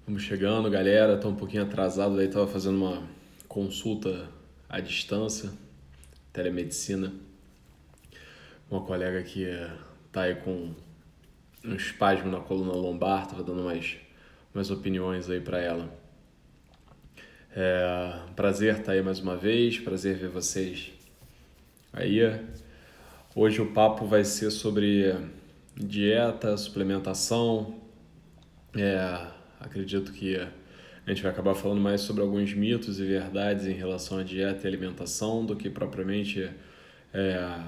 Vamos chegando, galera. Tô um pouquinho atrasado, aí tava fazendo uma consulta à distância, telemedicina. Uma colega que tá aí com um espasmo na coluna lombar, tava dando umas opiniões aí pra ela. Prazer estar aí mais uma vez, prazer ver vocês aí. Hoje o papo vai ser sobre dieta, suplementação. Acredito que a gente vai acabar falando mais sobre alguns mitos e verdades em relação à dieta e alimentação do que propriamente é,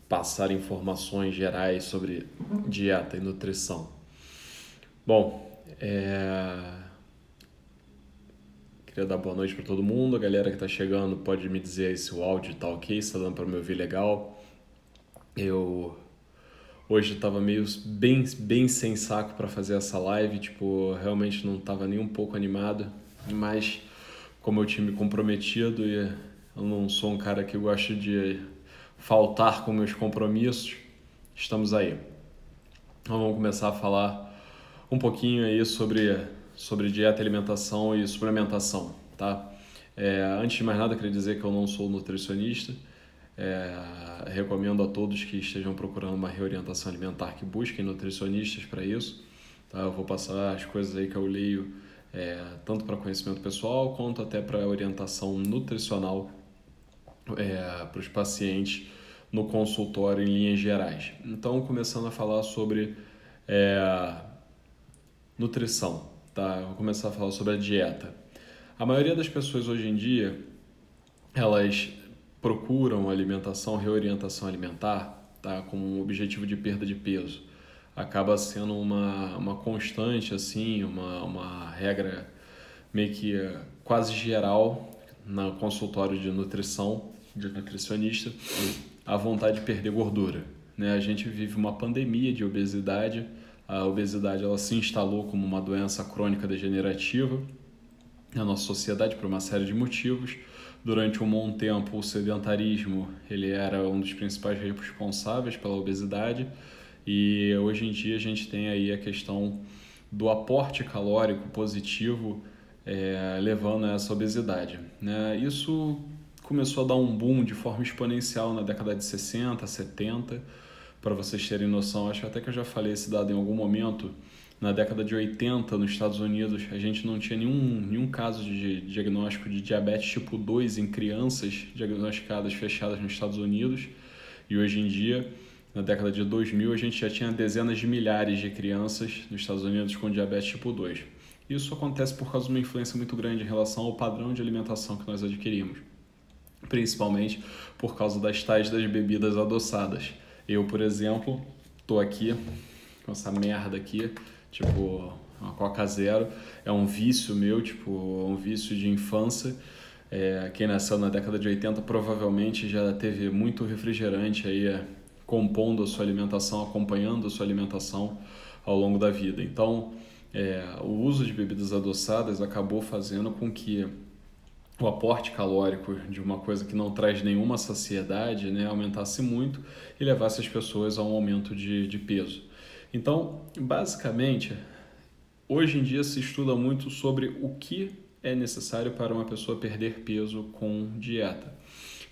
passar informações gerais sobre dieta e nutrição. Bom, queria dar boa noite para todo mundo. A galera que está chegando pode me dizer aí se o áudio está ok, se está dando para me ouvir legal. Eu hoje estava meio bem sem saco para fazer essa live, realmente não estava nem um pouco animado, mas como eu tinha me comprometido e eu não sou um cara que gosta de faltar com meus compromissos, estamos aí. Então vamos começar a falar um pouquinho aí sobre dieta, alimentação e suplementação, tá? Antes de mais nada, queria dizer que eu não sou nutricionista. Recomendo a todos que estejam procurando uma reorientação alimentar que busquem nutricionistas para isso. Tá? Eu vou passar as coisas aí que eu leio, tanto para conhecimento pessoal quanto até para orientação nutricional para os pacientes no consultório em linhas gerais. Então, começando a falar sobre nutrição, tá? Eu vou começar a falar sobre a dieta. A maioria das pessoas hoje em dia, elas procuram alimentação, reorientação alimentar, tá? Com o objetivo de perda de peso. Acaba sendo uma constante, assim, uma regra meio que quase geral no consultório de nutrição, de nutricionista, a vontade de perder gordura, né? A gente vive uma pandemia de obesidade. A obesidade ela se instalou como uma doença crônica degenerativa na nossa sociedade por uma série de motivos. Durante um bom tempo, o sedentarismo ele era um dos principais responsáveis pela obesidade e hoje em dia a gente tem aí a questão do aporte calórico positivo levando a essa obesidade, né? Isso começou a dar um boom de forma exponencial na década de 60, 70. Para vocês terem noção, acho até que eu já falei esse dado em algum momento. Na década de 80, nos Estados Unidos, a gente não tinha nenhum caso de diagnóstico de diabetes tipo 2 em crianças diagnosticadas fechadas nos Estados Unidos. E hoje em dia, na década de 2000, a gente já tinha dezenas de milhares de crianças nos Estados Unidos com diabetes tipo 2. Isso acontece por causa de uma influência muito grande em relação ao padrão de alimentação que nós adquirimos, principalmente por causa das tais das bebidas adoçadas. Eu, por exemplo, tô aqui com essa merda aqui, uma Coca Zero, é um vício meu, um vício de infância. Quem nasceu na década de 80 provavelmente já teve muito refrigerante aí compondo a sua alimentação, acompanhando a sua alimentação ao longo da vida. Então, o uso de bebidas adoçadas acabou fazendo com que o aporte calórico de uma coisa que não traz nenhuma saciedade, né, aumentasse muito e levasse as pessoas a um aumento de peso. Então, basicamente, hoje em dia se estuda muito sobre o que é necessário para uma pessoa perder peso com dieta.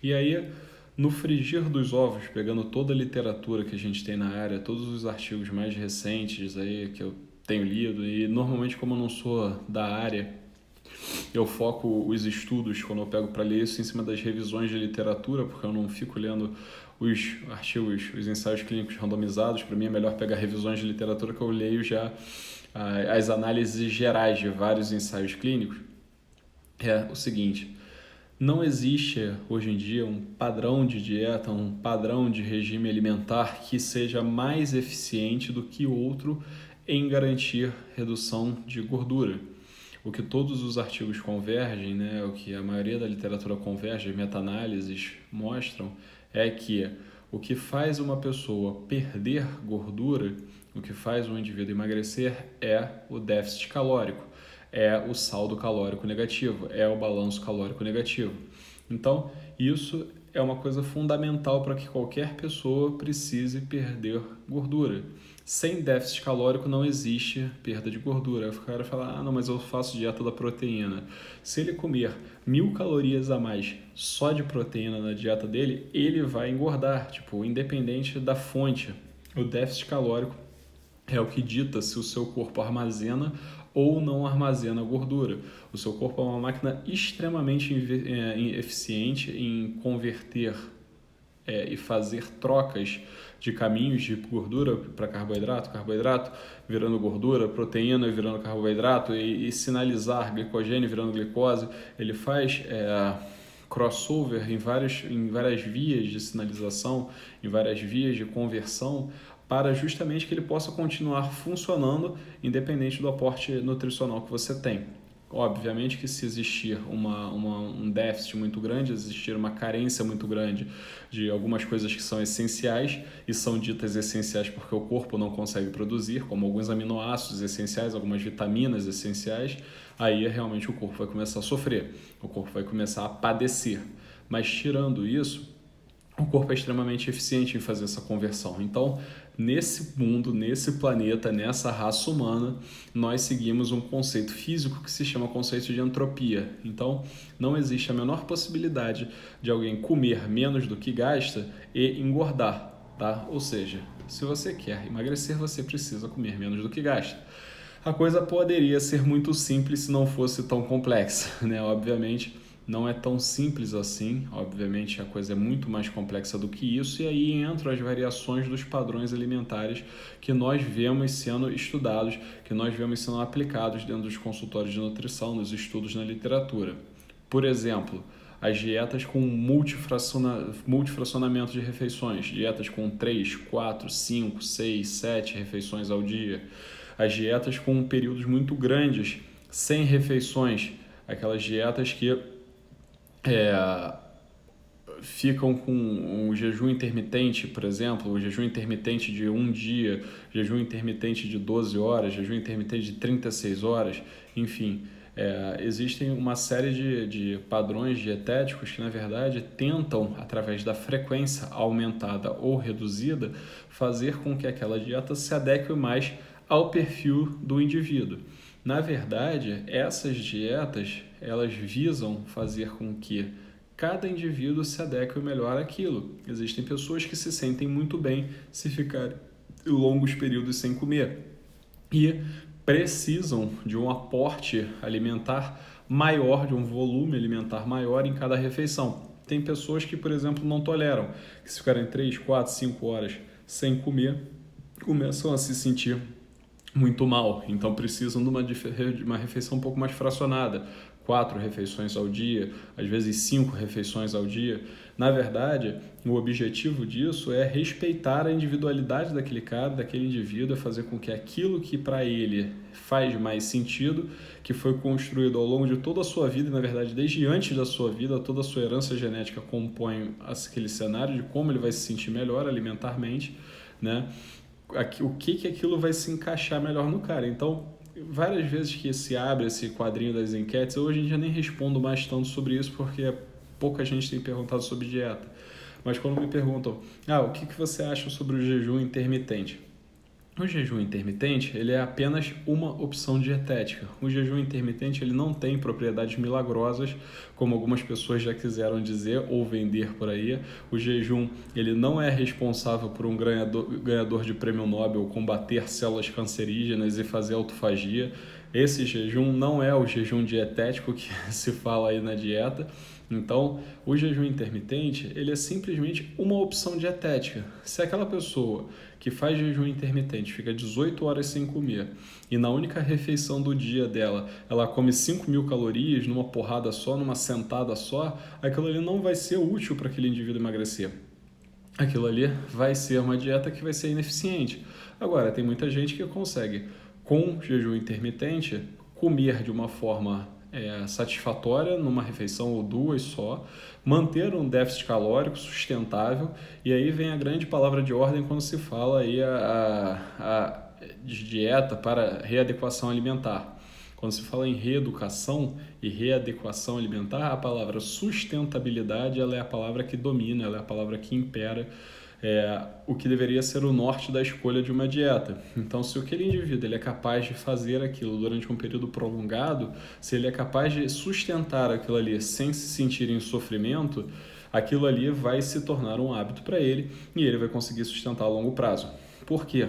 E aí, no frigir dos ovos, pegando toda a literatura que a gente tem na área, todos os artigos mais recentes aí que eu tenho lido, e normalmente como eu não sou da área, eu foco os estudos, quando eu pego para ler isso, em cima das revisões de literatura, porque eu não fico lendo os artigos, os ensaios clínicos randomizados. Para mim é melhor pegar revisões de literatura que eu leio já as análises gerais de vários ensaios clínicos. É o seguinte: não existe hoje em dia um padrão de dieta, um padrão de regime alimentar que seja mais eficiente do que outro em garantir redução de gordura. O que todos os artigos convergem, né, o que a maioria da literatura converge, meta-análises mostram, é que o que faz uma pessoa perder gordura, o que faz um indivíduo emagrecer é o déficit calórico, é o saldo calórico negativo, é o balanço calórico negativo. Então, isso é uma coisa fundamental para que qualquer pessoa precise perder gordura. Sem déficit calórico não existe perda de gordura. Aí o cara fala, não, mas eu faço dieta da proteína. Se ele comer 1.000 calorias a mais só de proteína na dieta dele, ele vai engordar, tipo, independente da fonte. O déficit calórico é o que dita se o seu corpo armazena ou não armazena gordura. O seu corpo é uma máquina extremamente eficiente em converter e fazer trocas de caminhos de gordura para carboidrato, carboidrato virando gordura, proteína virando carboidrato e sinalizar glicogênio virando glicose. Ele faz crossover em várias vias de sinalização, em várias vias de conversão, para justamente que ele possa continuar funcionando independente do aporte nutricional que você tem. Obviamente que se existir um déficit muito grande, existir uma carência muito grande de algumas coisas que são essenciais e são ditas essenciais porque o corpo não consegue produzir, como alguns aminoácidos essenciais, algumas vitaminas essenciais, aí realmente o corpo vai começar a sofrer, o corpo vai começar a padecer. Mas tirando isso, o corpo é extremamente eficiente em fazer essa conversão. Então, nesse mundo, nesse planeta, nessa raça humana, nós seguimos um conceito físico que se chama conceito de entropia. Então, não existe a menor possibilidade de alguém comer menos do que gasta e engordar, tá? Ou seja, se você quer emagrecer, você precisa comer menos do que gasta. A coisa poderia ser muito simples se não fosse tão complexa, né? Obviamente, não é tão simples assim, obviamente a coisa é muito mais complexa do que isso, e aí entram as variações dos padrões alimentares que nós vemos sendo estudados, que nós vemos sendo aplicados dentro dos consultórios de nutrição, nos estudos na literatura. Por exemplo, as dietas com multifracionamento de refeições, dietas com 3, 4, 5, 6, 7 refeições ao dia, as dietas com períodos muito grandes, sem refeições, aquelas dietas que ficam com um jejum intermitente, por exemplo, o jejum intermitente de um dia, jejum intermitente de 12 horas, jejum intermitente de 36 horas, enfim. Existem uma série de padrões dietéticos que, na verdade, tentam, através da frequência aumentada ou reduzida, fazer com que aquela dieta se adeque mais ao perfil do indivíduo. Na verdade, essas dietas, elas visam fazer com que cada indivíduo se adeque melhor àquilo. Existem pessoas que se sentem muito bem se ficarem longos períodos sem comer e precisam de um aporte alimentar maior, de um volume alimentar maior em cada refeição. Tem pessoas que, por exemplo, não toleram, que se ficarem 3, 4, 5 horas sem comer, começam a se sentir muito mal, então precisam de uma refeição um pouco mais fracionada, 4 refeições ao dia, às vezes 5 refeições ao dia. Na verdade, o objetivo disso é respeitar a individualidade daquele cara, daquele indivíduo, é fazer com que aquilo que para ele faz mais sentido, que foi construído ao longo de toda a sua vida, e na verdade desde antes da sua vida, toda a sua herança genética compõe aquele cenário de como ele vai se sentir melhor alimentarmente, né? O que aquilo vai se encaixar melhor no cara. Então, várias vezes que se abre esse quadrinho das enquetes, hoje em dia nem respondo mais tanto sobre isso, porque pouca gente tem perguntado sobre dieta. Mas quando me perguntam, o que você acha sobre o jejum intermitente? O jejum intermitente, ele é apenas uma opção dietética. O jejum intermitente, ele não tem propriedades milagrosas, como algumas pessoas já quiseram dizer ou vender por aí. O jejum, ele não é responsável por um ganhador de prêmio Nobel combater células cancerígenas e fazer autofagia. Esse jejum não é o jejum dietético que se fala aí na dieta. Então, o jejum intermitente, ele é simplesmente uma opção dietética. Se aquela pessoa que faz jejum intermitente fica 18 horas sem comer e na única refeição do dia dela, ela come 5.000 calorias numa porrada só, numa sentada só, aquilo ali não vai ser útil para aquele indivíduo emagrecer. Aquilo ali vai ser uma dieta que vai ser ineficiente. Agora, tem muita gente que consegue, com jejum intermitente, comer de uma forma satisfatória numa refeição ou 2 só, manter um déficit calórico sustentável, e aí vem a grande palavra de ordem quando se fala aí de dieta para readequação alimentar. Quando se fala em reeducação e readequação alimentar, a palavra sustentabilidade ela é a palavra que domina, ela é a palavra que impera o que deveria ser o norte da escolha de uma dieta. Então, se aquele indivíduo ele é capaz de fazer aquilo durante um período prolongado, se ele é capaz de sustentar aquilo ali sem se sentir em sofrimento, aquilo ali vai se tornar um hábito para ele e ele vai conseguir sustentar a longo prazo. Por quê?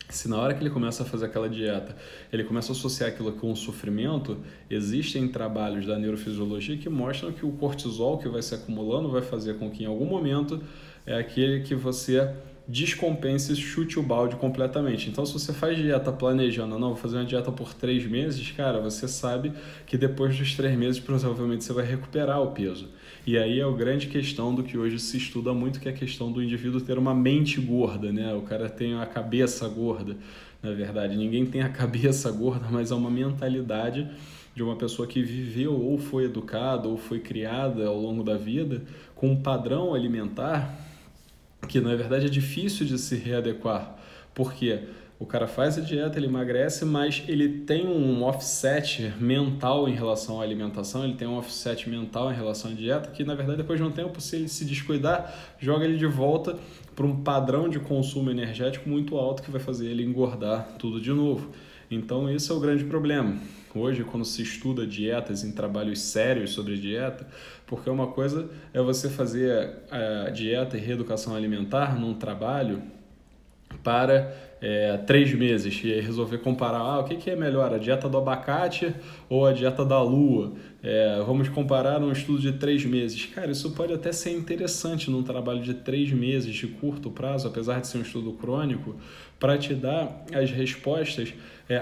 Se na hora que ele começa a fazer aquela dieta, ele começa a associar aquilo com o sofrimento, existem trabalhos da neurofisiologia que mostram que o cortisol que vai se acumulando vai fazer com que em algum momento é aquele que você descompense, chute o balde completamente. Então, se você faz dieta planejando, não, vou fazer uma dieta por 3 meses, cara, você sabe que depois dos 3 meses, provavelmente você vai recuperar o peso. E aí é a grande questão do que hoje se estuda muito, que é a questão do indivíduo ter uma mente gorda, né? O cara tem a cabeça gorda, na verdade. Ninguém tem a cabeça gorda, mas é uma mentalidade de uma pessoa que viveu ou foi educada ou foi criada ao longo da vida com um padrão alimentar que na verdade é difícil de se readequar, porque o cara faz a dieta, ele emagrece, mas ele tem um offset mental em relação à alimentação, ele tem um offset mental em relação à dieta, que na verdade depois de um tempo, se ele se descuidar, joga ele de volta para um padrão de consumo energético muito alto que vai fazer ele engordar tudo de novo. Então esse é o grande problema. Hoje, quando se estuda dietas em trabalhos sérios sobre dieta, porque uma coisa é você fazer a dieta e reeducação alimentar num trabalho para 3 meses e aí resolver comparar o que é melhor, a dieta do abacate ou a dieta da lua. Vamos comparar um estudo de 3 meses. Cara, isso pode até ser interessante num trabalho de 3 meses de curto prazo, apesar de ser um estudo crônico, para te dar as respostas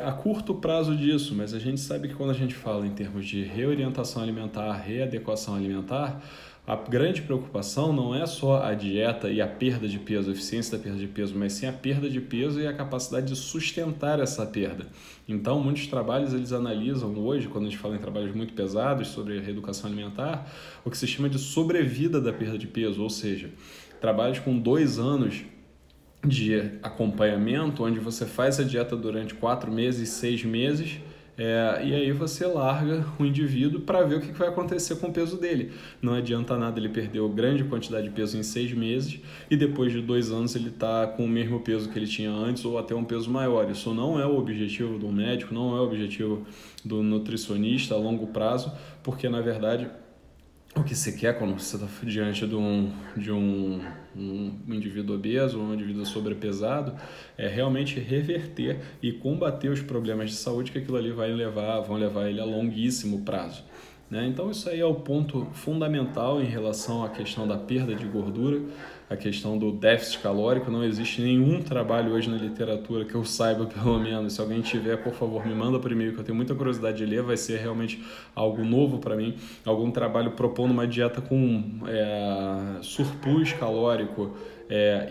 a curto prazo disso, mas a gente sabe que quando a gente fala em termos de reorientação alimentar, readequação alimentar, a grande preocupação não é só a dieta e a perda de peso, a eficiência da perda de peso, mas sim a perda de peso e a capacidade de sustentar essa perda. Então, muitos trabalhos eles analisam hoje, quando a gente fala em trabalhos muito pesados sobre reeducação alimentar, o que se chama de sobrevida da perda de peso, ou seja, trabalhos com 2 anos de acompanhamento, onde você faz a dieta durante 4 meses, 6 meses, e aí você larga o indivíduo para ver o que vai acontecer com o peso dele. Não adianta nada ele perder grande quantidade de peso em 6 meses e depois de 2 anos ele está com o mesmo peso que ele tinha antes ou até um peso maior. Isso não é o objetivo do médico, não é o objetivo do nutricionista a longo prazo, porque na verdade o que você quer quando você está diante de um indivíduo obeso ou um indivíduo sobrepesado é realmente reverter e combater os problemas de saúde que aquilo ali vão levar ele a longuíssimo prazo. Né? Então isso aí é o ponto fundamental em relação à questão da perda de gordura, a questão do déficit calórico. Não existe nenhum trabalho hoje na literatura que eu saiba, pelo menos. Se alguém tiver, por favor, me manda por e-mail, que eu tenho muita curiosidade de ler. Vai ser realmente algo novo para mim. Algum trabalho propondo uma dieta com surplus calórico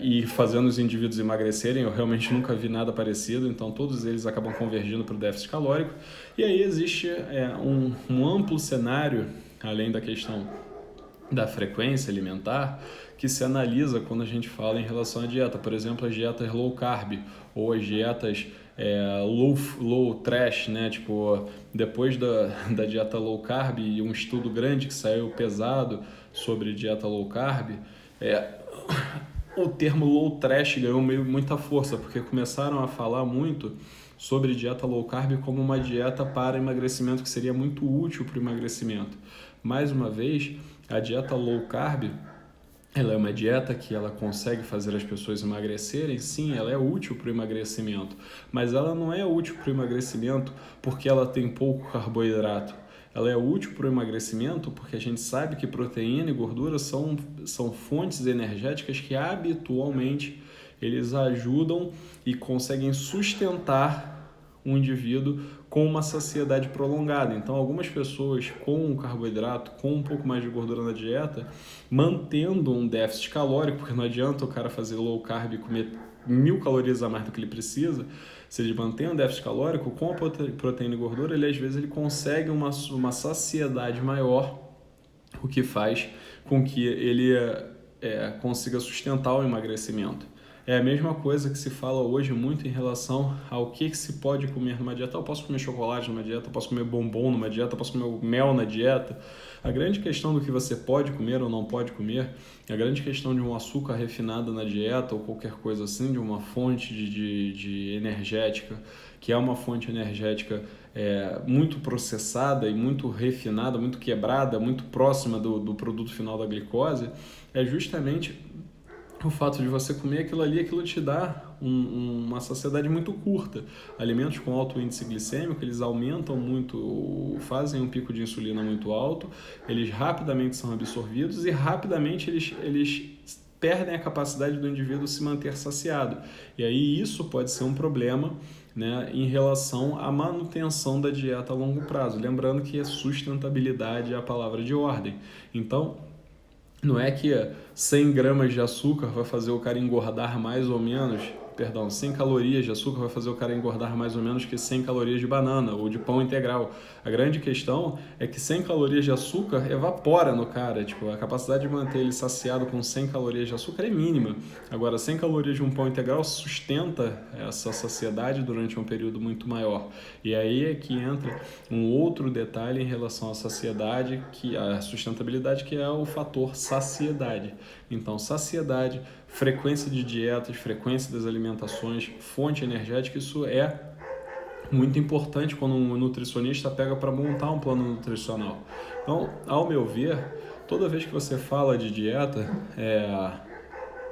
e fazendo os indivíduos emagrecerem. Eu realmente nunca vi nada parecido. Então, todos eles acabam convergindo para o déficit calórico. E aí existe um amplo cenário, além da questão da frequência alimentar, que se analisa quando a gente fala em relação à dieta. Por exemplo, as dietas low carb ou as dietas low trash, né? Tipo, depois da dieta low carb e um estudo grande que saiu pesado sobre dieta low carb, o termo low trash ganhou muita força, porque começaram a falar muito sobre dieta low carb como uma dieta para emagrecimento que seria muito útil para o emagrecimento. Mais uma vez, a dieta low carb, ela é uma dieta que ela consegue fazer as pessoas emagrecerem, sim, ela é útil para o emagrecimento, mas ela não é útil para o emagrecimento porque ela tem pouco carboidrato. Ela é útil para o emagrecimento porque a gente sabe que proteína e gordura são fontes energéticas que habitualmente eles ajudam e conseguem sustentar um indivíduo com uma saciedade prolongada. Então, algumas pessoas com carboidrato, com um pouco mais de gordura na dieta, mantendo um déficit calórico, porque não adianta o cara fazer low carb e comer 1.000 calorias a mais do que ele precisa. Se ele mantém um déficit calórico, com a proteína e gordura, ele às vezes ele consegue uma saciedade maior, o que faz com que ele consiga sustentar o emagrecimento. É a mesma coisa que se fala hoje muito em relação ao que se pode comer numa dieta. Eu posso comer chocolate numa dieta, eu posso comer bombom numa dieta, eu posso comer mel na dieta. A grande questão do que você pode comer ou não pode comer, a grande questão de um açúcar refinado na dieta ou qualquer coisa assim, de uma fonte de energética, que é uma fonte energética muito processada e muito refinada, muito quebrada, muito próxima do produto final da glicose, é justamente o fato de você comer aquilo ali, aquilo te dá uma saciedade muito curta. Alimentos com alto índice glicêmico, eles aumentam muito, fazem um pico de insulina muito alto, eles rapidamente são absorvidos e rapidamente eles perdem a capacidade do indivíduo se manter saciado. E aí isso pode ser um problema, né, em relação à manutenção da dieta a longo prazo. Lembrando que a sustentabilidade é a palavra de ordem. Então, não é que 100 gramas de açúcar vai fazer o cara engordar mais ou menos, 100 calorias de açúcar vai fazer o cara engordar mais ou menos que 100 calorias de banana ou de pão integral. A grande questão é que 100 calorias de açúcar evapora no cara, tipo, a capacidade de manter ele saciado com 100 calorias de açúcar é mínima. Agora, 100 calorias de um pão integral sustenta essa saciedade durante um período muito maior. E aí é que entra um outro detalhe em relação à saciedade, que a sustentabilidade, que é o fator saciedade. Então, saciedade, frequência de dietas, frequência das alimentações, fonte energética, isso é muito importante quando um nutricionista pega para montar um plano nutricional. Então, ao meu ver, toda vez que você fala de dieta,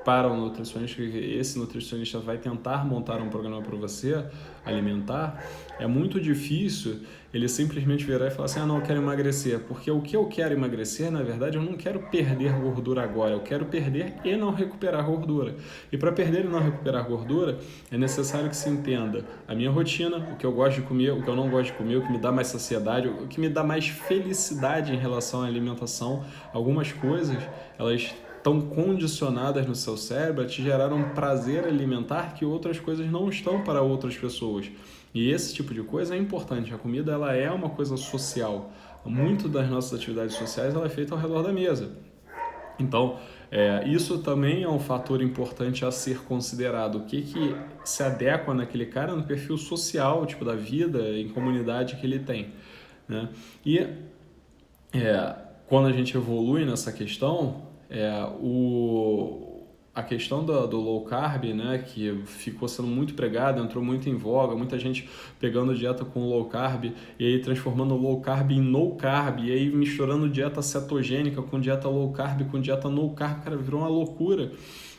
para o nutricionista, esse nutricionista vai tentar montar um programa para você alimentar, é muito difícil ele simplesmente virar e falar assim, não, eu quero emagrecer, porque o que eu quero emagrecer, na verdade, eu não quero perder gordura agora, eu quero perder e não recuperar gordura. E para perder e não recuperar gordura, é necessário que se entenda a minha rotina, o que eu gosto de comer, o que eu não gosto de comer, o que me dá mais saciedade, o que me dá mais felicidade em relação à alimentação. Algumas coisas, elas estão condicionadas no seu cérebro a te gerar um prazer alimentar que outras coisas não estão para outras pessoas. E esse tipo de coisa é importante. A comida, ela é uma coisa social. Muito das nossas atividades sociais ela é feita ao redor da mesa. Então, isso também é um fator importante a ser considerado. O que se adequa naquele cara no perfil social, tipo, da vida em comunidade que ele tem, né? E quando a gente evolui nessa questão, a questão do low carb, né, que ficou sendo muito pregada, entrou muito em voga, muita gente pegando dieta com low carb e aí transformando o low carb em no carb, e aí misturando dieta cetogênica com dieta low carb, com dieta no carb, cara, virou uma loucura.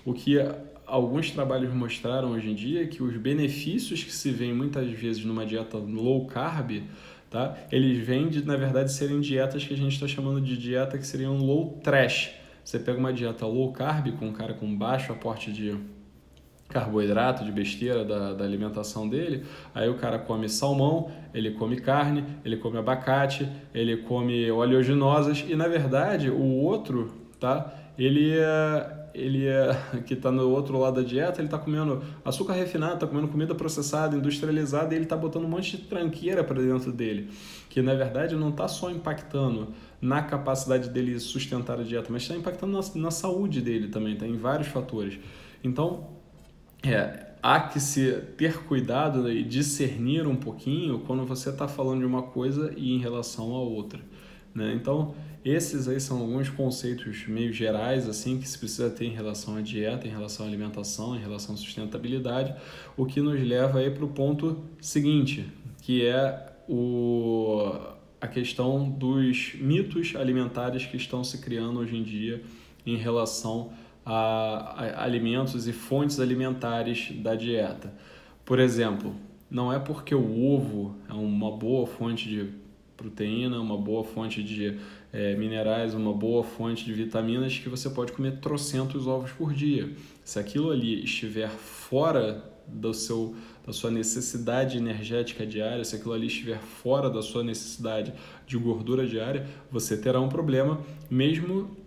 O que alguns trabalhos mostraram hoje em dia é que os benefícios que se vêem muitas vezes numa dieta low carb, tá, eles vêm de, na verdade, serem dietas que a gente está chamando de dieta que seriam low trash. Você pega uma dieta low carb com um cara com baixo aporte de carboidrato, de besteira da alimentação dele, aí o cara come salmão, ele come carne, ele come abacate, ele come oleaginosas e, na verdade, o outro, tá, ele que está no outro lado da dieta, ele está comendo açúcar refinado, está comendo comida processada, industrializada, e ele está botando um monte de tranqueira para dentro dele, que na verdade não está só impactando na capacidade dele sustentar a dieta, mas está impactando na saúde dele também, tá, em vários fatores. Então, há que se ter cuidado e discernir um pouquinho quando você está falando de uma coisa e em relação a outra, né? Então, esses aí são alguns conceitos meio gerais assim que se precisa ter em relação à dieta, em relação à alimentação, em relação à sustentabilidade, o que nos leva aí para o ponto seguinte, que é a questão dos mitos alimentares que estão se criando hoje em dia em relação a alimentos e fontes alimentares da dieta. Por exemplo, não é porque o ovo é uma boa fonte de proteína, uma boa fonte de minerais, uma boa fonte de vitaminas que você pode comer trocentos ovos por dia. Se aquilo ali estiver fora da sua necessidade energética diária, se aquilo ali estiver fora da sua necessidade de gordura diária, você terá um problema, mesmo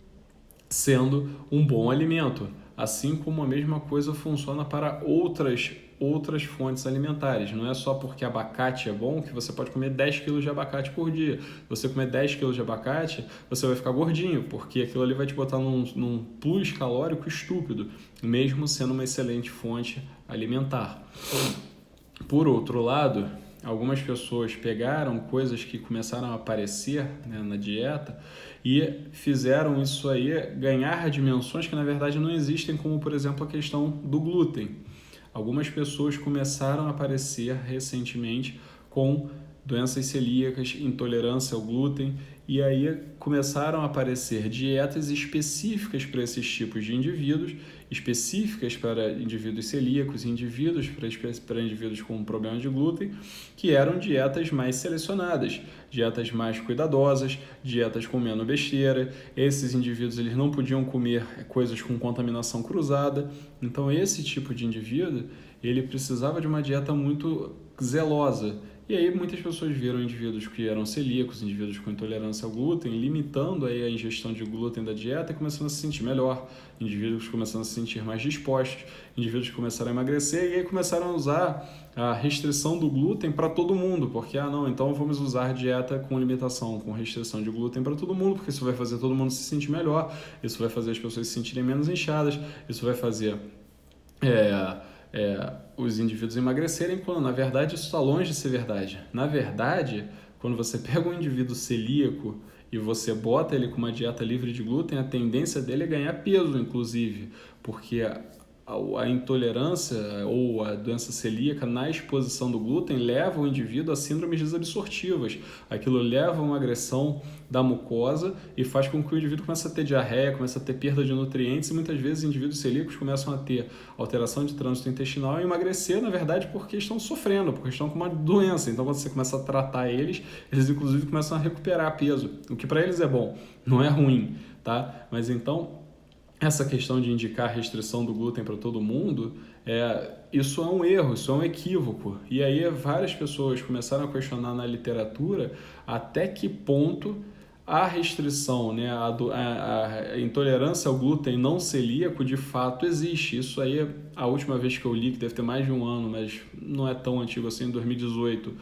sendo um bom alimento. Assim como a mesma coisa funciona para outras outras fontes alimentares. Não é só porque abacate é bom que você pode comer 10 quilos de abacate por dia. Se você comer 10 quilos de abacate, você vai ficar gordinho, porque aquilo ali vai te botar num plus calórico estúpido, mesmo sendo uma excelente fonte alimentar. Por outro lado, algumas pessoas pegaram coisas que começaram a aparecer, né, na dieta e fizeram isso aí ganhar dimensões que na verdade não existem, como por exemplo a questão do glúten. Algumas pessoas começaram a aparecer recentemente com doenças celíacas, intolerância ao glúten, e aí começaram a aparecer dietas específicas para esses tipos de indivíduos, específicas para indivíduos celíacos, para indivíduos com problema de glúten, que eram dietas mais selecionadas, dietas mais cuidadosas, dietas com menos besteira. Esses indivíduos eles não podiam comer coisas com contaminação cruzada, então esse tipo de indivíduo ele precisava de uma dieta muito zelosa. E aí muitas pessoas viram indivíduos que eram celíacos, indivíduos com intolerância ao glúten, limitando aí a ingestão de glúten da dieta e começando a se sentir melhor, indivíduos começando a se sentir mais dispostos, indivíduos que começaram a emagrecer e aí começaram a usar a restrição do glúten para todo mundo, porque, então vamos usar dieta com limitação, com restrição de glúten para todo mundo, porque isso vai fazer todo mundo se sentir melhor, isso vai fazer as pessoas se sentirem menos inchadas, isso vai fazer os indivíduos emagrecerem, quando na verdade isso está longe de ser verdade. Na verdade, quando você pega um indivíduo celíaco e você bota ele com uma dieta livre de glúten, a tendência dele é ganhar peso, inclusive, porque a intolerância ou a doença celíaca na exposição do glúten leva o indivíduo a síndromes desabsortivas. Aquilo leva a uma agressão da mucosa e faz com que o indivíduo comece a ter diarreia, comece a ter perda de nutrientes e muitas vezes indivíduos celíacos começam a ter alteração de trânsito intestinal e emagrecer, na verdade, porque estão sofrendo, porque estão com uma doença. Então, quando você começa a tratar eles inclusive começam a recuperar peso, o que para eles é bom, não é ruim, tá? Mas então, essa questão de indicar restrição do glúten para todo mundo, isso é um erro, isso é um equívoco. E aí várias pessoas começaram a questionar na literatura até que ponto a restrição, né, a intolerância ao glúten não celíaco de fato existe. Isso aí, a última vez que eu li, que deve ter mais de um ano, mas não é tão antigo assim, em 2018,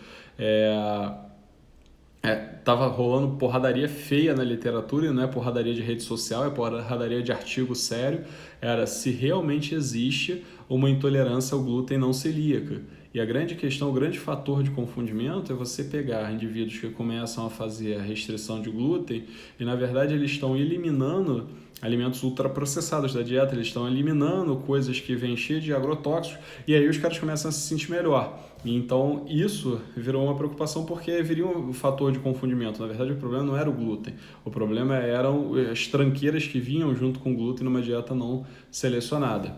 tava rolando porradaria feia na literatura, e não é porradaria de rede social, é porradaria de artigo sério, era se realmente existe uma intolerância ao glúten não celíaca. E a grande questão, o grande fator de confundimento é você pegar indivíduos que começam a fazer a restrição de glúten e, na verdade, eles estão eliminando alimentos ultraprocessados da dieta, eles estão eliminando coisas que vêm cheias de agrotóxicos e aí os caras começam a se sentir melhor. E então isso virou uma preocupação porque viria um fator de confundimento. Na verdade, o problema não era o glúten, o problema eram as tranqueiras que vinham junto com o glúten numa dieta não selecionada.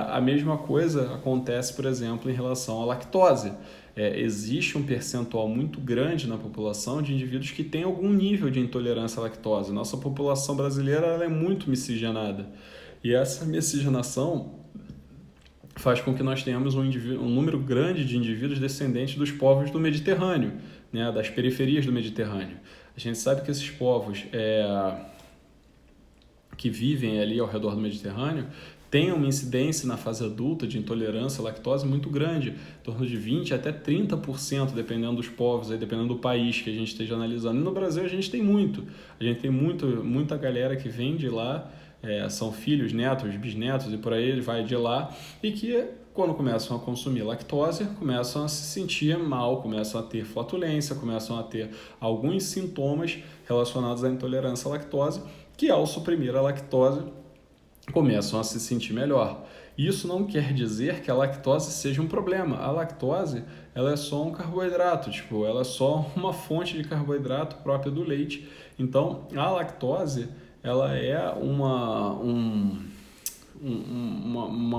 A mesma coisa acontece, por exemplo, em relação à lactose. Existe um percentual muito grande na população de indivíduos que têm algum nível de intolerância à lactose. Nossa população brasileira ela é muito miscigenada. E essa miscigenação faz com que nós tenhamos um número grande de indivíduos descendentes dos povos do Mediterrâneo, né, das periferias do Mediterrâneo. A gente sabe que esses povos que vivem ali ao redor do Mediterrâneo tem uma incidência na fase adulta de intolerância à lactose muito grande, em torno de 20% até 30%, dependendo dos povos, dependendo do país que a gente esteja analisando. E no Brasil a gente tem muita galera que vem de lá, são filhos, netos, bisnetos e por aí ele vai de lá, e que quando começam a consumir lactose, começam a se sentir mal, começam a ter flatulência, começam a ter alguns sintomas relacionados à intolerância à lactose, que ao suprimir a lactose, começam a se sentir melhor. Isso não quer dizer que a lactose seja um problema. A lactose ela é só um carboidrato, ela é só uma fonte de carboidrato própria do leite. Então, a lactose ela é uma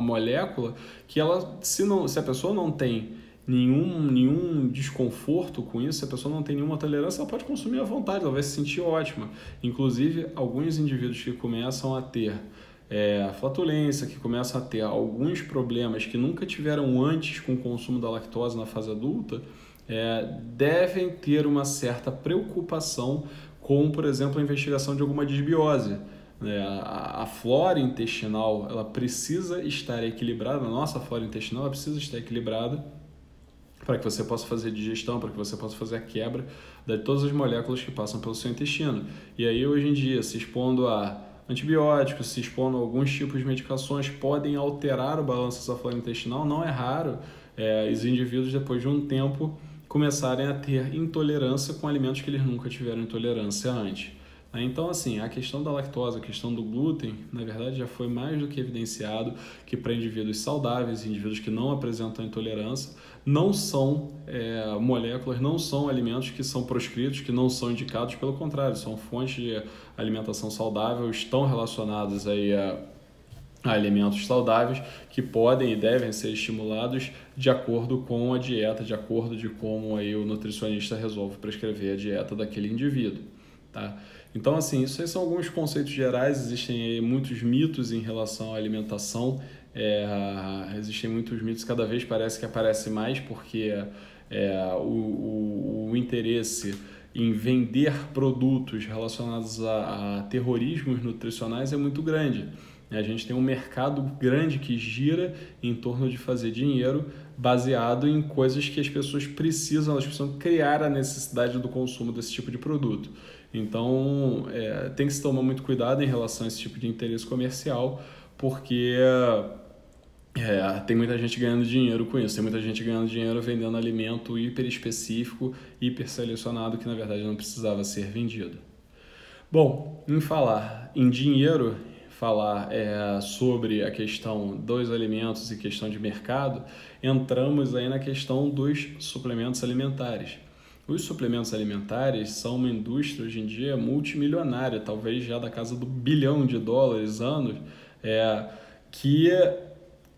molécula que se a pessoa não tem nenhum desconforto com isso, se a pessoa não tem nenhuma tolerância, ela pode consumir à vontade, ela vai se sentir ótima. Inclusive, alguns indivíduos que começam a ter flatulência, que começam a ter alguns problemas que nunca tiveram antes com o consumo da lactose na fase adulta, devem ter uma certa preocupação com, por exemplo, a investigação de alguma disbiose. né? A flora intestinal ela precisa estar equilibrada, a nossa flora intestinal ela precisa estar equilibrada para que você possa fazer digestão, para que você possa fazer a quebra de todas as moléculas que passam pelo seu intestino. E aí, hoje em dia, se expondo a antibióticos, se expondo a alguns tipos de medicações, podem alterar o balanço dessa flora intestinal. Não é raro os indivíduos, depois de um tempo, começarem a ter intolerância com alimentos que eles nunca tiveram intolerância antes. Então, assim, a questão da lactose, a questão do glúten, na verdade, já foi mais do que evidenciado que para indivíduos saudáveis, indivíduos que não apresentam intolerância, não são moléculas, não são alimentos que são proscritos, que não são indicados, pelo contrário, são fontes de alimentação saudável, estão relacionados aí a alimentos saudáveis que podem e devem ser estimulados de acordo com a dieta, de acordo de como aí o nutricionista resolve prescrever a dieta daquele indivíduo, tá? Então, assim, isso aí são alguns conceitos gerais, existem aí muitos mitos em relação à alimentação, existem muitos mitos, cada vez parece que aparece mais, porque o interesse em vender produtos relacionados a terrorismos nutricionais é muito grande. A gente tem um mercado grande que gira em torno de fazer dinheiro baseado em coisas que as pessoas precisam, elas precisam criar a necessidade do consumo desse tipo de produto. Então, tem que se tomar muito cuidado em relação a esse tipo de interesse comercial, porque tem muita gente ganhando dinheiro com isso, tem muita gente ganhando dinheiro vendendo alimento hiper específico, hiper selecionado, que na verdade não precisava ser vendido. Bom, em falar em dinheiro, falar sobre a questão dos alimentos e questão de mercado, entramos aí na questão dos suplementos alimentares. Os suplementos alimentares são uma indústria hoje em dia multimilionária, talvez já da casa do $1 bilhão anos, que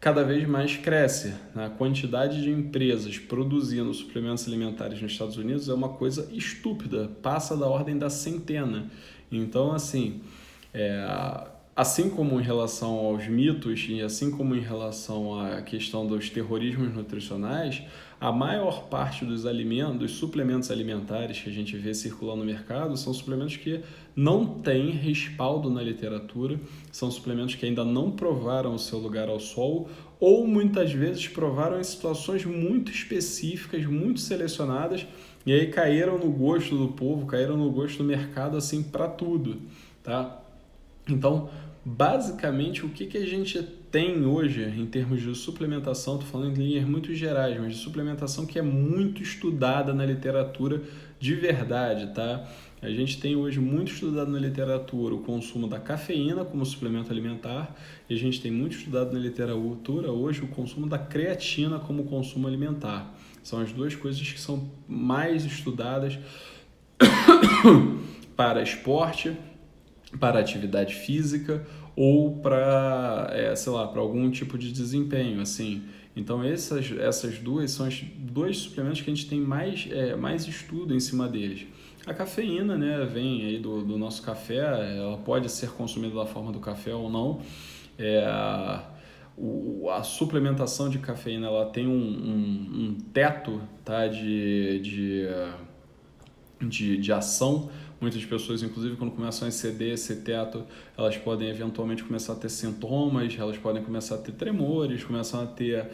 cada vez mais cresce. A quantidade de empresas produzindo suplementos alimentares nos Estados Unidos é uma coisa estúpida, passa da ordem da centena. Então, assim, assim como em relação aos mitos e assim como em relação à questão dos terrorismos nutricionais, a maior parte dos suplementos alimentares que a gente vê circulando no mercado são suplementos que não têm respaldo na literatura, são suplementos que ainda não provaram o seu lugar ao sol ou muitas vezes provaram em situações muito específicas, muito selecionadas, e aí caíram no gosto do povo, caíram no gosto do mercado assim para tudo, tá? Então, basicamente, o que a gente tem hoje em termos de suplementação, estou falando em linhas muito gerais, mas de suplementação que é muito estudada na literatura de verdade, tá? A gente tem hoje muito estudado na literatura o consumo da cafeína como suplemento alimentar, e a gente tem muito estudado na literatura hoje o consumo da creatina como consumo alimentar. São as duas coisas que são mais estudadas para esporte, para atividade física ou para, para algum tipo de desempenho, assim. Então, essas duas são os dois suplementos que a gente tem mais estudo em cima deles. A cafeína, né, vem aí do nosso café, ela pode ser consumida da forma do café ou não. A suplementação de cafeína ela tem um teto, tá, de ação. Muitas pessoas, inclusive, quando começam a exceder esse teto, elas podem eventualmente começar a ter sintomas, elas podem começar a ter tremores, começam a ter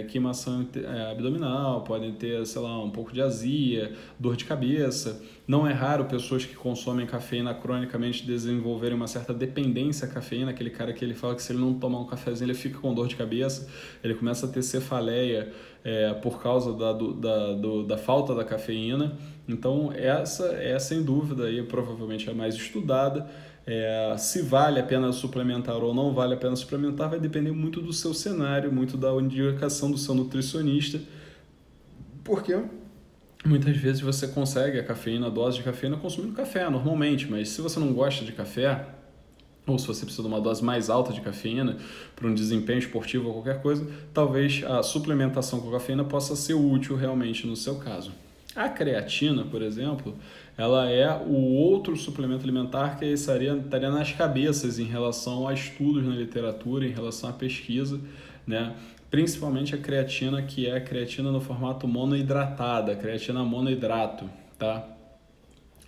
queimação abdominal, podem ter, um pouco de azia, dor de cabeça. Não é raro pessoas que consomem cafeína cronicamente desenvolverem uma certa dependência à cafeína, aquele cara que ele fala que se ele não tomar um cafezinho ele fica com dor de cabeça, ele começa a ter cefaleia por causa da falta da cafeína. Então, essa é sem dúvida aí, provavelmente a mais estudada. Se vale a pena suplementar ou não vale a pena suplementar vai depender muito do seu cenário, muito da indicação do seu nutricionista, porque muitas vezes você consegue a dose de cafeína consumindo café normalmente, mas se você não gosta de café, ou se você precisa de uma dose mais alta de cafeína para um desempenho esportivo ou qualquer coisa, talvez a suplementação com cafeína possa ser útil realmente no seu caso. A creatina, por exemplo, ela é o outro suplemento alimentar que estaria nas cabeças em relação a estudos na literatura, em relação à pesquisa, né? Principalmente a creatina, que é a creatina no formato monoidratada, a creatina monoidrato, tá?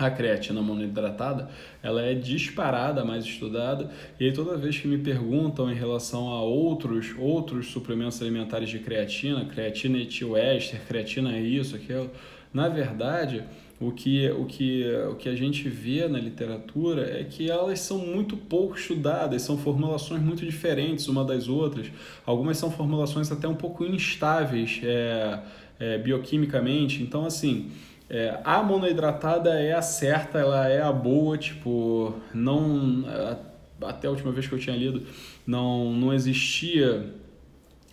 A creatina monoidratada, ela é disparada, mais estudada, e aí toda vez que me perguntam em relação a outros suplementos alimentares de creatina etilester, creatina isso, aquilo, na verdade, o que a gente vê na literatura é que elas são muito pouco estudadas, são formulações muito diferentes uma das outras, algumas são formulações até um pouco instáveis bioquimicamente, então assim... a monoidratada é a certa, ela é a boa, tipo, não, até a última vez que eu tinha lido, não existia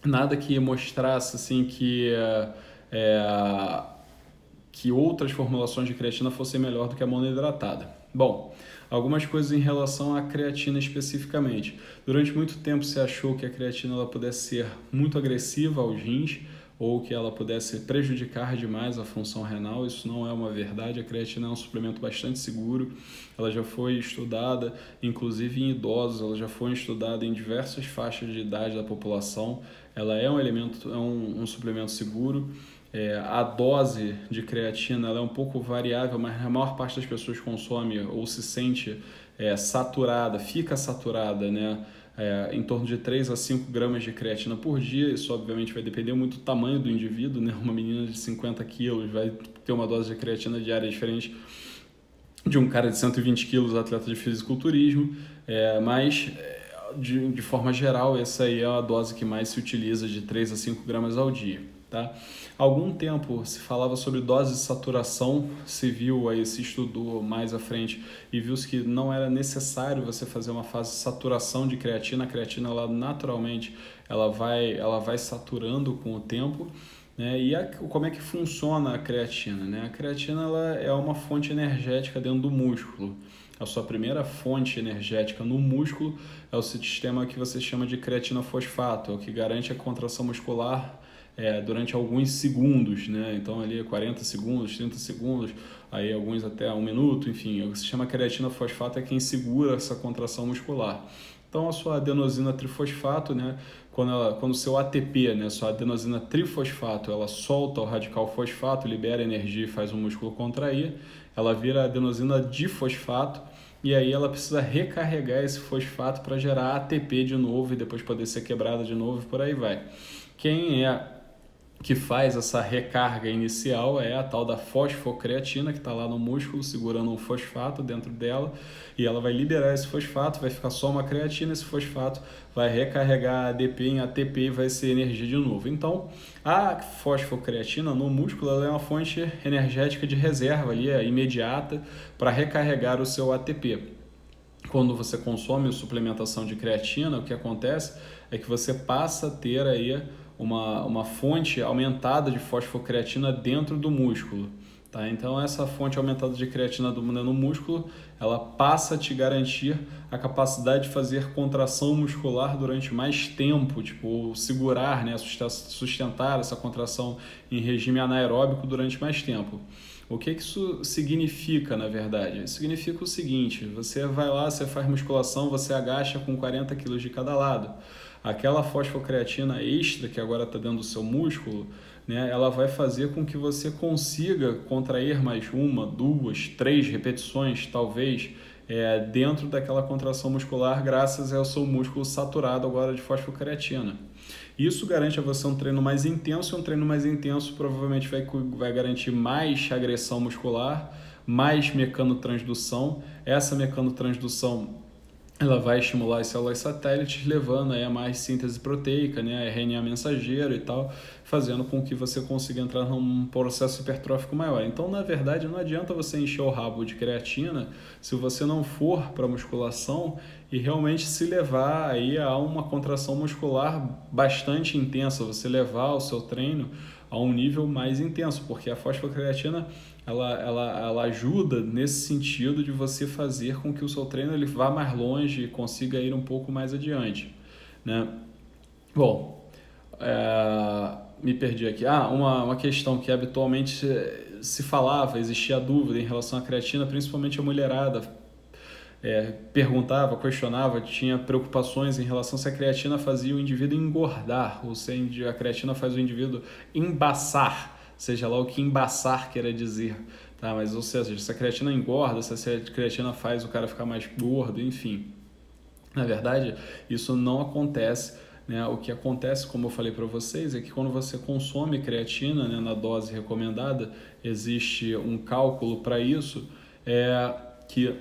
nada que mostrasse assim é, que outras formulações de creatina fossem melhor do que a monoidratada. Bom, algumas coisas em relação à creatina especificamente. Durante muito tempo se achou que a creatina ela pudesse ser muito agressiva aos rins, ou que ela pudesse prejudicar demais a função renal. Isso não é uma verdade. A creatina é um suplemento bastante seguro. Ela já foi estudada, inclusive em idosos, ela já foi estudada em diversas faixas de idade da população. Ela é um elemento, é um suplemento seguro. A dose de creatina ela é um pouco variável, mas a maior parte das pessoas consome ou se sente saturada, fica saturada, né? Em torno de 3 a 5 gramas de creatina por dia. Isso obviamente vai depender muito do tamanho do indivíduo, né? Uma menina de 50 quilos vai ter uma dose de creatina diária diferente de um cara de 120 quilos, atleta de fisiculturismo, mas de forma geral essa aí é a dose que mais se utiliza, de 3 a 5 gramas ao dia. Tá? Há algum tempo se falava sobre dose de saturação, se viu aí, se estudou mais à frente e viu-se que não era necessário você fazer uma fase de saturação de creatina. A creatina ela naturalmente ela vai saturando com o tempo, né? E como é que funciona a creatina, né? A creatina ela é uma fonte energética dentro do músculo. A sua primeira fonte energética no músculo é o sistema que você chama de creatina fosfato, é o que garante a contração muscular durante alguns segundos, né? Então ali 40 segundos, 30 segundos, aí alguns até 1 minuto, enfim, o que se chama creatina fosfato é quem segura essa contração muscular. Então a sua adenosina trifosfato, né, quando o seu ATP, né, sua adenosina trifosfato, ela solta o radical fosfato, libera energia e faz o músculo contrair, ela vira adenosina difosfato, e aí ela precisa recarregar esse fosfato para gerar ATP de novo e depois poder ser quebrada de novo e por aí vai. Quem que faz essa recarga inicial é a tal da fosfocreatina, que está lá no músculo segurando um fosfato dentro dela, e ela vai liberar esse fosfato, vai ficar só uma creatina, esse fosfato vai recarregar a ADP em ATP e vai ser energia de novo. Então, a fosfocreatina no músculo ela é uma fonte energética de reserva ali, imediata, para recarregar o seu ATP. Quando você consome a suplementação de creatina, o que acontece é que você passa a ter aí uma fonte aumentada de fosfocreatina dentro do músculo. Tá? Então essa fonte aumentada de creatina no músculo, ela passa a te garantir a capacidade de fazer contração muscular durante mais tempo, tipo segurar, né, sustentar essa contração em regime anaeróbico durante mais tempo. O que isso significa, na verdade? Isso significa o seguinte: você vai lá, você faz musculação, você agacha com 40 quilos de cada lado. Aquela fosfocreatina extra que agora está dentro do seu músculo, né, ela vai fazer com que você consiga contrair mais 1, 2, 3 repetições, talvez, dentro daquela contração muscular, graças ao seu músculo saturado agora de fosfocreatina. Isso garante a você um treino mais intenso, e um treino mais intenso provavelmente vai garantir mais agressão muscular, mais mecanotransdução. Essa mecanotransdução ela vai estimular as células satélites, levando aí a mais síntese proteica, né, RNA mensageiro e tal, fazendo com que você consiga entrar num processo hipertrófico maior. Então, na verdade, não adianta você encher o rabo de creatina se você não for para musculação e realmente se levar aí a uma contração muscular bastante intensa, você levar o seu treino a um nível mais intenso, porque a fosfocreatina ela ajuda nesse sentido de você fazer com que o seu treino ele vá mais longe e consiga ir um pouco mais adiante, né? Bom, me perdi aqui. Uma questão que habitualmente se falava, existia dúvida em relação à creatina, principalmente a mulherada perguntava, questionava, tinha preocupações em relação se a creatina fazia o indivíduo engordar ou se a creatina faz o indivíduo embaçar, seja lá o que embaçar quer dizer, tá? Mas, ou seja, se a creatina engorda, se a creatina faz o cara ficar mais gordo, enfim. Na verdade, isso não acontece, né? O que acontece, como eu falei para vocês, é que quando você consome creatina, né, na dose recomendada, existe um cálculo para isso, que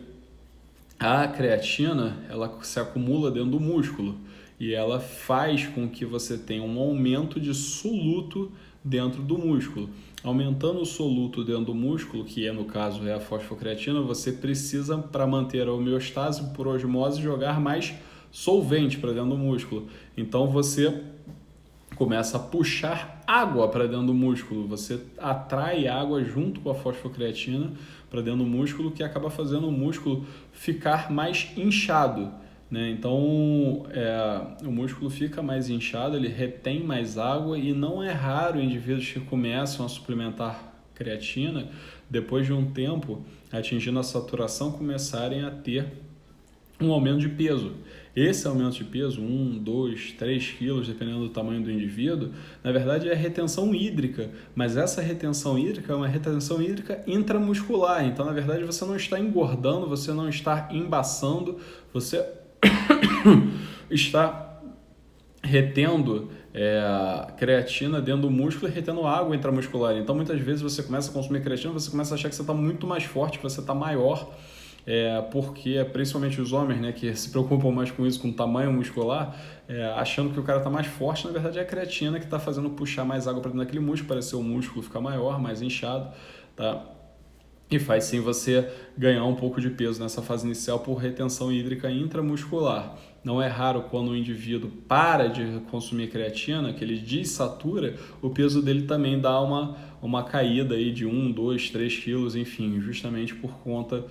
a creatina ela se acumula dentro do músculo e ela faz com que você tenha um aumento de soluto dentro do músculo. Aumentando o soluto dentro do músculo, que no caso é a fosfocreatina, você precisa, para manter a homeostase por osmose, jogar mais solvente para dentro do músculo. Então você começa a puxar água para dentro do músculo, você atrai água junto com a fosfocreatina para dentro do músculo, que acaba fazendo o músculo ficar mais inchado, né? Então o músculo fica mais inchado, ele retém mais água e não é raro indivíduos que começam a suplementar creatina, depois de um tempo, atingindo a saturação, começarem a ter um aumento de peso. Esse aumento de peso, 1, 2, 3 quilos, dependendo do tamanho do indivíduo, na verdade é retenção hídrica, mas essa retenção hídrica é uma retenção hídrica intramuscular, então na verdade você não está engordando, você não está embaçando, você está retendo creatina dentro do músculo e retendo água intramuscular. Então muitas vezes você começa a consumir creatina, você começa a achar que você está muito mais forte, que você está maior, porque principalmente os homens, né, que se preocupam mais com isso, com tamanho muscular, achando que o cara está mais forte, na verdade é a creatina que está fazendo puxar mais água para dentro daquele músculo, parecer o músculo ficar maior, mais inchado, tá? E faz sim você ganhar um pouco de peso nessa fase inicial por retenção hídrica intramuscular. Não é raro quando o indivíduo para de consumir creatina, que ele desatura, o peso dele também dá uma caída aí de 1, 2, 3 quilos, enfim, justamente por conta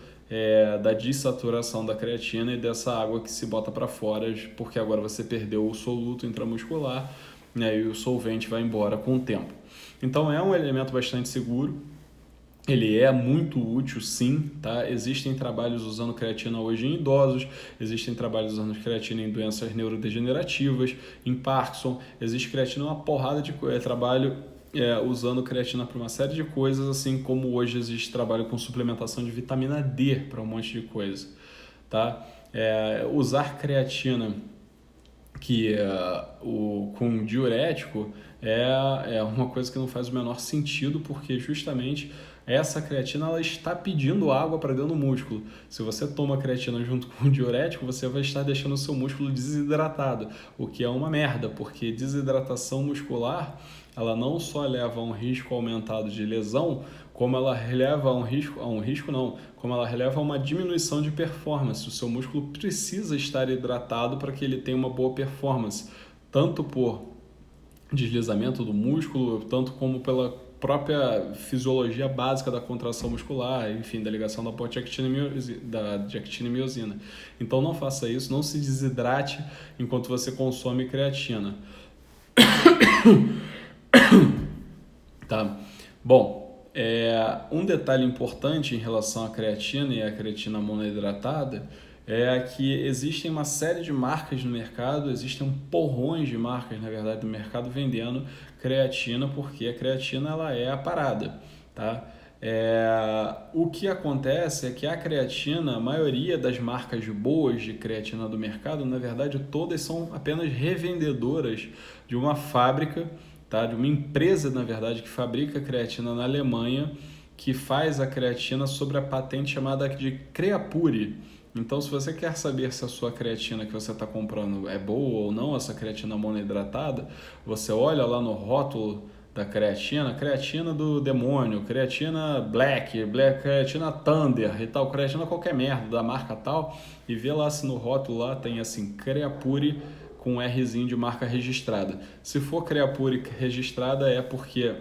da desaturação da creatina e dessa água que se bota para fora, porque agora você perdeu o soluto intramuscular, né, e o solvente vai embora com o tempo. Então é um elemento bastante seguro. Ele é muito útil, sim, tá? Existem trabalhos usando creatina hoje em idosos, existem trabalhos usando creatina em doenças neurodegenerativas, em Parkinson, existe creatina em uma porrada de trabalho usando creatina para uma série de coisas, assim como hoje existe trabalho com suplementação de vitamina D para um monte de coisa, tá? Usar creatina com diurético é uma coisa que não faz o menor sentido, porque justamente essa creatina ela está pedindo água para dentro do músculo. Se você toma creatina junto com o diurético, você vai estar deixando o seu músculo desidratado, o que é uma merda, porque desidratação muscular ela não só leva a um risco aumentado de lesão, como ela releva como ela releva a uma diminuição de performance. O seu músculo precisa estar hidratado para que ele tenha uma boa performance, tanto por deslizamento do músculo, tanto como pela própria fisiologia básica da contração muscular, enfim, da ligação da actina e miosina. Então não faça isso, não se desidrate enquanto você consome creatina. Tá? Bom, um detalhe importante em relação à creatina e à creatina monoidratada é que existem uma série de marcas no mercado, existem porrões de marcas, na verdade, no mercado vendendo creatina, porque a creatina ela é a parada, tá? O que acontece é que a creatina, a maioria das marcas boas de creatina do mercado, na verdade, todas são apenas revendedoras de uma fábrica, tá? De uma empresa, na verdade, que fabrica creatina na Alemanha, que faz a creatina sob a patente chamada de Creapure. Então, se você quer saber se a sua creatina que você está comprando é boa ou não, essa creatina monoidratada, você olha lá no rótulo da creatina do demônio, creatina black, creatina thunder e tal, creatina qualquer merda, da marca tal, e vê lá se no rótulo lá tem assim, Creapure com Rzinho de marca registrada. Se for Creapure registrada é porque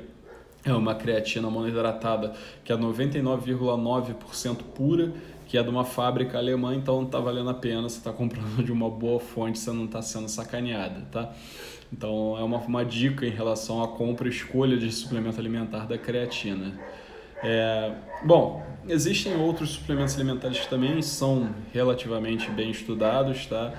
é uma creatina monoidratada que é 99,9% pura, que é de uma fábrica alemã, então não está valendo a pena, você está comprando de uma boa fonte, você não está sendo sacaneada, tá? Então é uma dica em relação à compra e escolha de suplemento alimentar da creatina. Bom, existem outros suplementos alimentares que também são relativamente bem estudados, tá?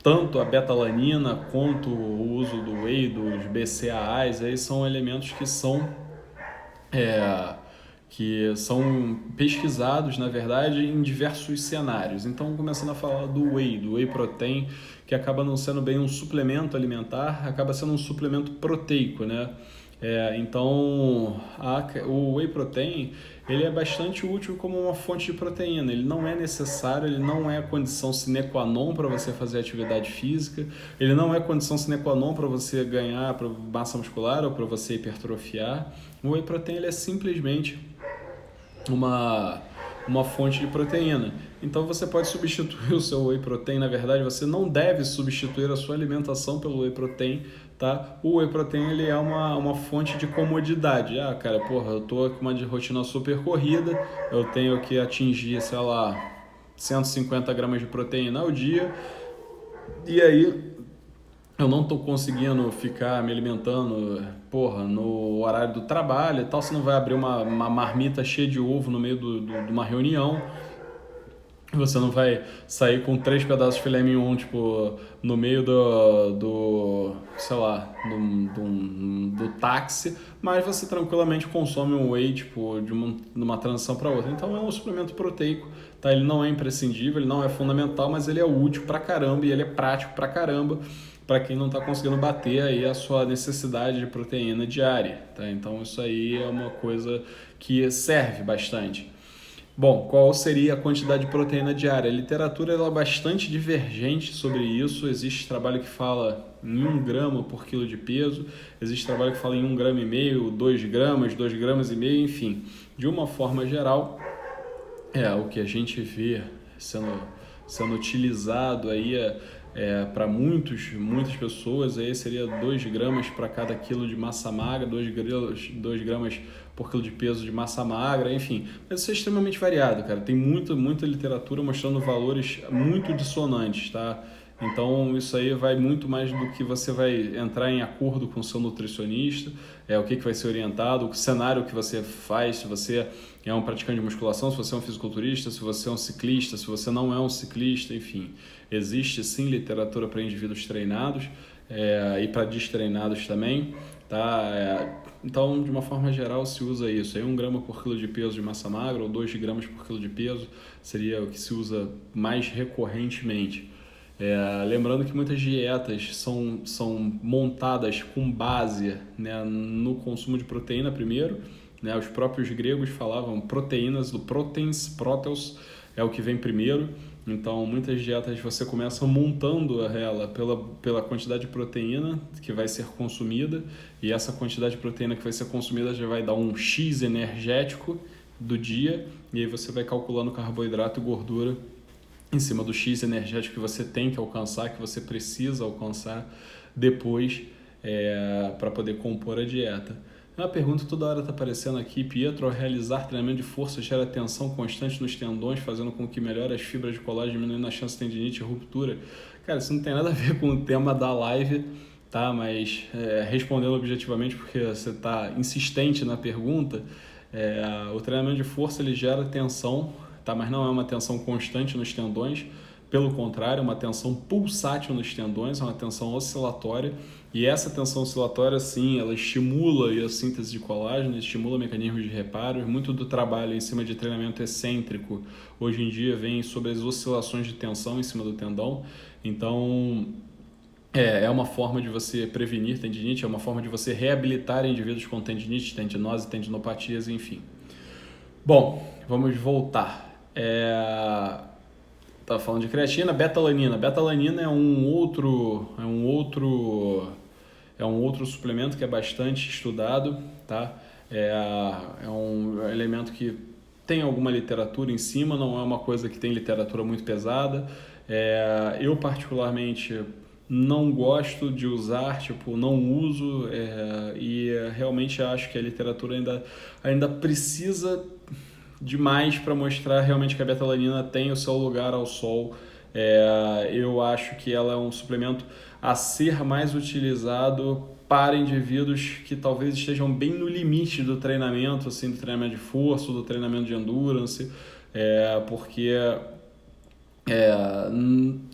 Tanto a betalanina quanto o uso do whey, dos BCAAs, aí são elementos que são é, que são pesquisados, na verdade, em diversos cenários. Então, começando a falar do whey protein, que acaba não sendo bem um suplemento alimentar, acaba sendo um suplemento proteico, né? Então, o whey protein ele é bastante útil como uma fonte de proteína. Ele não é necessário, ele não é condição sine qua non para você fazer atividade física, ele não é condição sine qua non para você ganhar massa muscular ou para você hipertrofiar. O whey protein ele é simplesmente uma fonte de proteína. Então você pode substituir o seu whey protein, na verdade você não deve substituir a sua alimentação pelo whey protein, tá? O whey protein ele é uma fonte de comodidade. Ah, cara, porra, eu tô com uma rotina super corrida, eu tenho que atingir, sei lá, 150 gramas de proteína ao dia, e aí eu não tô conseguindo ficar me alimentando, porra, no horário do trabalho e tal, você não vai abrir uma marmita cheia de ovo no meio de uma reunião, você não vai sair com 3 pedaços de filé mignon, tipo, no meio sei lá, do táxi, mas você tranquilamente consome um whey, tipo, de uma transição para outra. Então é um suplemento proteico, tá? Ele não é imprescindível, ele não é fundamental, mas ele é útil pra caramba e ele é prático pra caramba para quem não está conseguindo bater aí a sua necessidade de proteína diária, tá? Então isso aí é uma coisa que serve bastante. Bom, qual seria a quantidade de proteína diária? A literatura ela é bastante divergente sobre isso. Existe trabalho que fala em 1 grama por quilo de peso, existe trabalho que fala em 1,5 grama, 2 gramas, 2,5 gramas, enfim. De uma forma geral, o que a gente vê sendo utilizado aí para muitas pessoas aí seria 2 gramas para cada quilo de massa magra, 2 gramas por quilo de peso de massa magra, enfim. Mas isso é extremamente variado, cara. Tem muita literatura mostrando valores muito dissonantes, tá? Então isso aí vai muito mais do que você vai entrar em acordo com o seu nutricionista, o que vai ser orientado, o cenário que você faz, se você é um praticante de musculação, se você é um fisiculturista, se você é um ciclista, se você não é um ciclista, enfim. Existe sim literatura para indivíduos treinados e para destreinados também, tá? Então, de uma forma geral, se usa isso. Aí 1 grama por quilo de peso de massa magra ou 2 gramas por quilo de peso seria o que se usa mais recorrentemente. Lembrando que muitas dietas são montadas com base, né, no consumo de proteína primeiro, né, os próprios gregos falavam proteínas, do proteus é o que vem primeiro. Então muitas dietas você começa montando ela pela quantidade de proteína que vai ser consumida, e essa quantidade de proteína que vai ser consumida já vai dar um X energético do dia, e aí você vai calculando carboidrato e gordura em cima do X energético que você tem que alcançar, que você precisa alcançar depois para poder compor a dieta. Uma pergunta toda hora está aparecendo aqui: Pietro, ao realizar treinamento de força gera tensão constante nos tendões, fazendo com que melhore as fibras de colágeno, diminuindo a chance de tendinite e ruptura. Cara, isso não tem nada a ver com o tema da live, tá? Mas respondendo objetivamente, porque você está insistente na pergunta, o treinamento de força ele gera tensão, tá? Mas não é uma tensão constante nos tendões, pelo contrário, é uma tensão pulsátil nos tendões, é uma tensão oscilatória, e essa tensão oscilatória, sim, ela estimula a síntese de colágeno, estimula mecanismos de reparo. Muito do trabalho em cima de treinamento excêntrico hoje em dia vem sobre as oscilações de tensão em cima do tendão. Então é uma forma de você prevenir tendinite, é uma forma de você reabilitar indivíduos com tendinite, tendinose, tendinopatias, enfim. Bom, vamos voltar. Tá falando de creatina, betalanina. Betalanina é um outro suplemento que é bastante estudado, tá? É um elemento que tem alguma literatura em cima, não é uma coisa que tem literatura muito pesada. Eu particularmente não gosto de usar, não uso, e realmente acho que a literatura ainda precisa demais para mostrar realmente que a betalanina tem o seu lugar ao sol. Eu acho que ela é um suplemento a ser mais utilizado para indivíduos que talvez estejam bem no limite do treinamento, assim, do treinamento de força, do treinamento de endurance, porque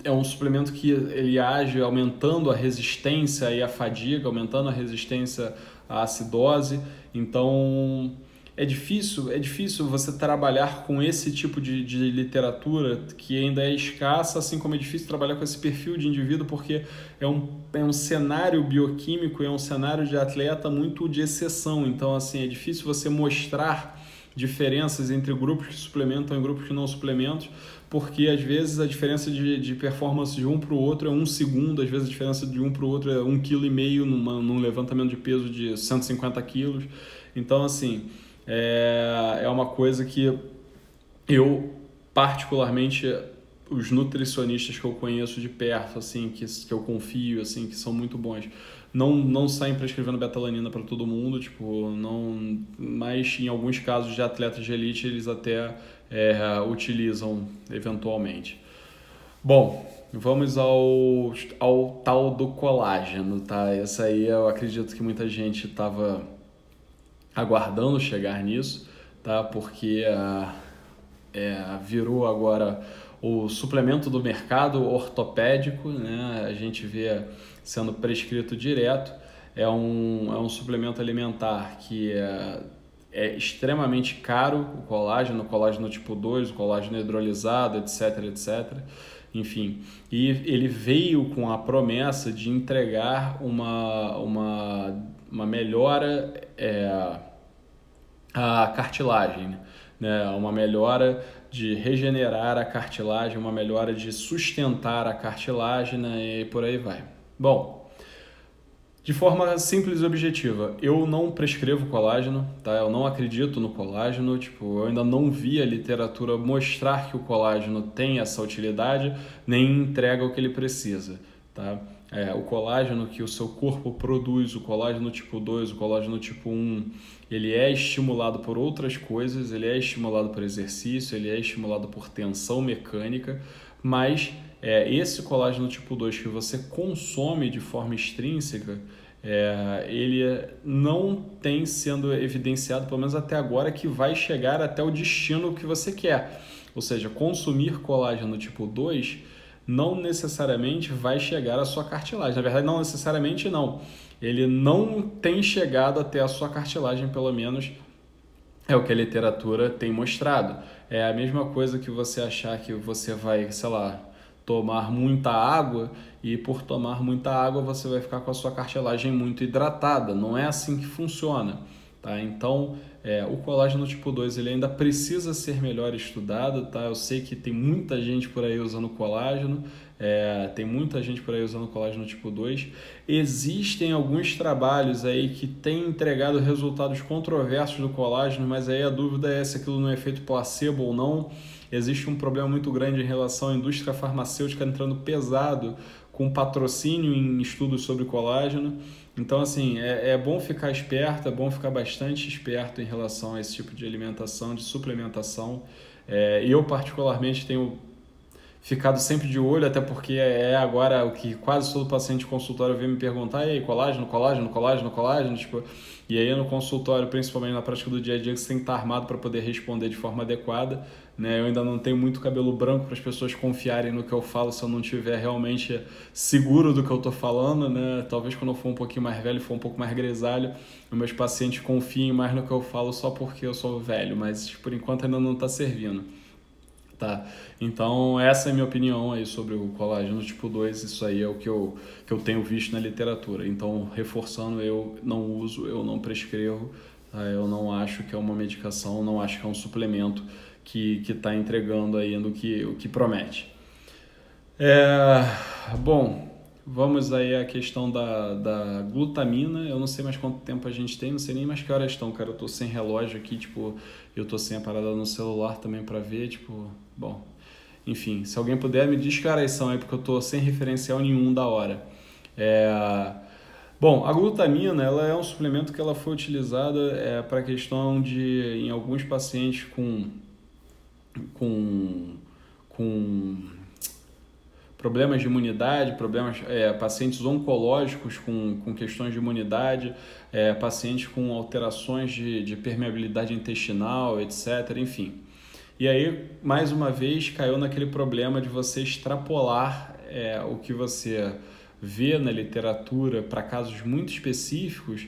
é um suplemento que ele age aumentando a resistência e a fadiga, aumentando a resistência à acidose. Então é difícil você trabalhar com esse tipo de literatura que ainda é escassa, assim como é difícil trabalhar com esse perfil de indivíduo, porque é um cenário bioquímico, é um cenário de atleta muito de exceção. Então, assim, é difícil você mostrar diferenças entre grupos que suplementam e grupos que não suplementam, porque às vezes a diferença de performance de um para o outro é 1 segundo, às vezes a diferença de um para o outro é 1,5 kg num levantamento de peso de 150 quilos. Então, assim, é uma coisa que eu, particularmente, os nutricionistas que eu conheço de perto, assim, que eu confio, assim, que são muito bons, não saem prescrevendo betalanina para todo mundo, tipo, não, mas em alguns casos de atletas de elite eles até utilizam eventualmente. Bom, vamos ao tal do colágeno, tá? Essa aí eu acredito que muita gente estava aguardando chegar nisso, tá? Porque virou agora o suplemento do mercado ortopédico, né? A gente vê sendo prescrito direto. É um suplemento alimentar que é extremamente caro, o colágeno tipo 2, o colágeno hidrolisado, etc, etc. Enfim, e ele veio com a promessa de entregar uma melhora à cartilagem, né? Uma melhora de regenerar a cartilagem, uma melhora de sustentar a cartilagem, né? E por aí vai. Bom, de forma simples e objetiva, eu não prescrevo colágeno, tá? Eu não acredito no colágeno, tipo, eu ainda não vi a literatura mostrar que o colágeno tem essa utilidade, nem entrega o que ele precisa, tá? O colágeno que o seu corpo produz, o colágeno tipo 2, o colágeno tipo 1, ele é estimulado por outras coisas, ele é estimulado por exercício, ele é estimulado por tensão mecânica, mas esse colágeno tipo 2 que você consome de forma extrínseca, ele não tem sendo evidenciado, pelo menos até agora, que vai chegar até o destino que você quer. Ou seja, consumir colágeno tipo 2 não necessariamente vai chegar à sua cartilagem. Na verdade, não necessariamente não. Ele não tem chegado até a sua cartilagem, pelo menos é o que a literatura tem mostrado. É a mesma coisa que você achar que você vai, sei lá, tomar muita água e por tomar muita água você vai ficar com a sua cartilagem muito hidratada. Não é assim que funciona, tá? Então, o colágeno tipo 2 ele ainda precisa ser melhor estudado, tá? Eu sei que tem muita gente por aí usando colágeno, tem muita gente por aí usando colágeno tipo 2. Existem alguns trabalhos aí que têm entregado resultados controversos do colágeno, mas aí a dúvida é se aquilo não é efeito placebo ou não. Existe um problema muito grande em relação à indústria farmacêutica entrando pesado com patrocínio em estudos sobre colágeno. Então, assim, é bom ficar esperto, é bom ficar bastante esperto em relação a esse tipo de alimentação, de suplementação. Eu, particularmente, tenho ficado sempre de olho, até porque agora o que quase todo paciente de consultório vem me perguntar, e aí, colágeno, tipo, e aí no consultório, principalmente na prática do dia a dia, você tem que estar armado para poder responder de forma adequada, né? Eu ainda não tenho muito cabelo branco para as pessoas confiarem no que eu falo se eu não estiver realmente seguro do que eu estou falando, né? Talvez quando eu for um pouquinho mais velho, for um pouco mais grisalho, os meus pacientes confiem mais no que eu falo só porque eu sou velho, mas por enquanto ainda não está servindo. Tá, então essa é a minha opinião aí sobre o colágeno tipo 2, isso aí é o que eu tenho visto na literatura. Então, reforçando, eu não uso, eu não prescrevo, tá? Eu não acho que é uma medicação, não acho que é um suplemento que está entregando aí o que promete. Bom, vamos aí à questão da glutamina. Eu não sei mais quanto tempo a gente tem, não sei nem mais que horas estão, cara. Eu tô sem relógio aqui, tipo, eu tô sem a parada no celular também para ver, tipo, bom, enfim, se alguém puder me diz que horas são aí, porque eu tô sem referencial nenhum da hora. Bom, a glutamina, ela é um suplemento que ela foi utilizada para a questão de, em alguns pacientes com problemas de imunidade, pacientes oncológicos com questões de imunidade, pacientes com alterações de permeabilidade intestinal, etc. Enfim. E aí, mais uma vez, caiu naquele problema de você extrapolar o que você vê na literatura para casos muito específicos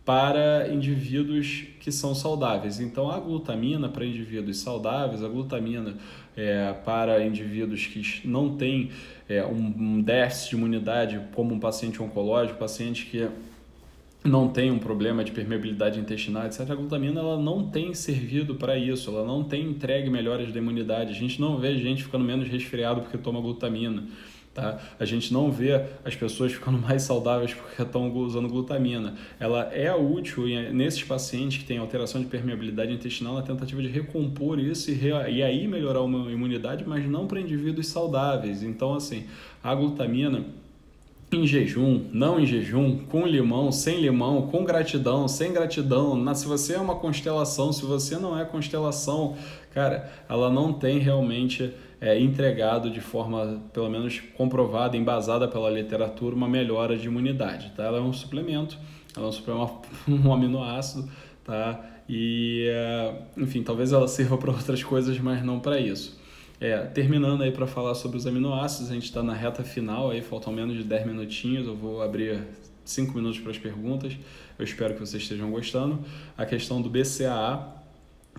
para indivíduos que são saudáveis. Então, a glutamina para indivíduos saudáveis, a glutamina para indivíduos que não têm um déficit de imunidade, como um paciente oncológico, paciente que não tem um problema de permeabilidade intestinal, etc. A glutamina ela não tem servido para isso, ela não tem entregue melhoras da imunidade. A gente não vê gente ficando menos resfriado porque toma glutamina. Tá? A gente não vê as pessoas ficando mais saudáveis porque estão usando glutamina. Ela é útil nesses pacientes que têm alteração de permeabilidade intestinal na tentativa de recompor isso e aí melhorar a imunidade, mas não para indivíduos saudáveis. Então, assim, a glutamina em jejum, não em jejum, com limão, sem limão, com gratidão, sem gratidão, se você é uma constelação, se você não é constelação, cara, ela não tem realmente entregado de forma, pelo menos comprovada, embasada pela literatura, uma melhora de imunidade, tá? Ela é um suplemento, um aminoácido, tá? E, enfim, talvez ela sirva para outras coisas, mas não para isso. Terminando aí para falar sobre os aminoácidos, a gente está na reta final, aí faltam menos de 10 minutinhos, eu vou abrir 5 minutos para as perguntas, eu espero que vocês estejam gostando. A questão do BCAA,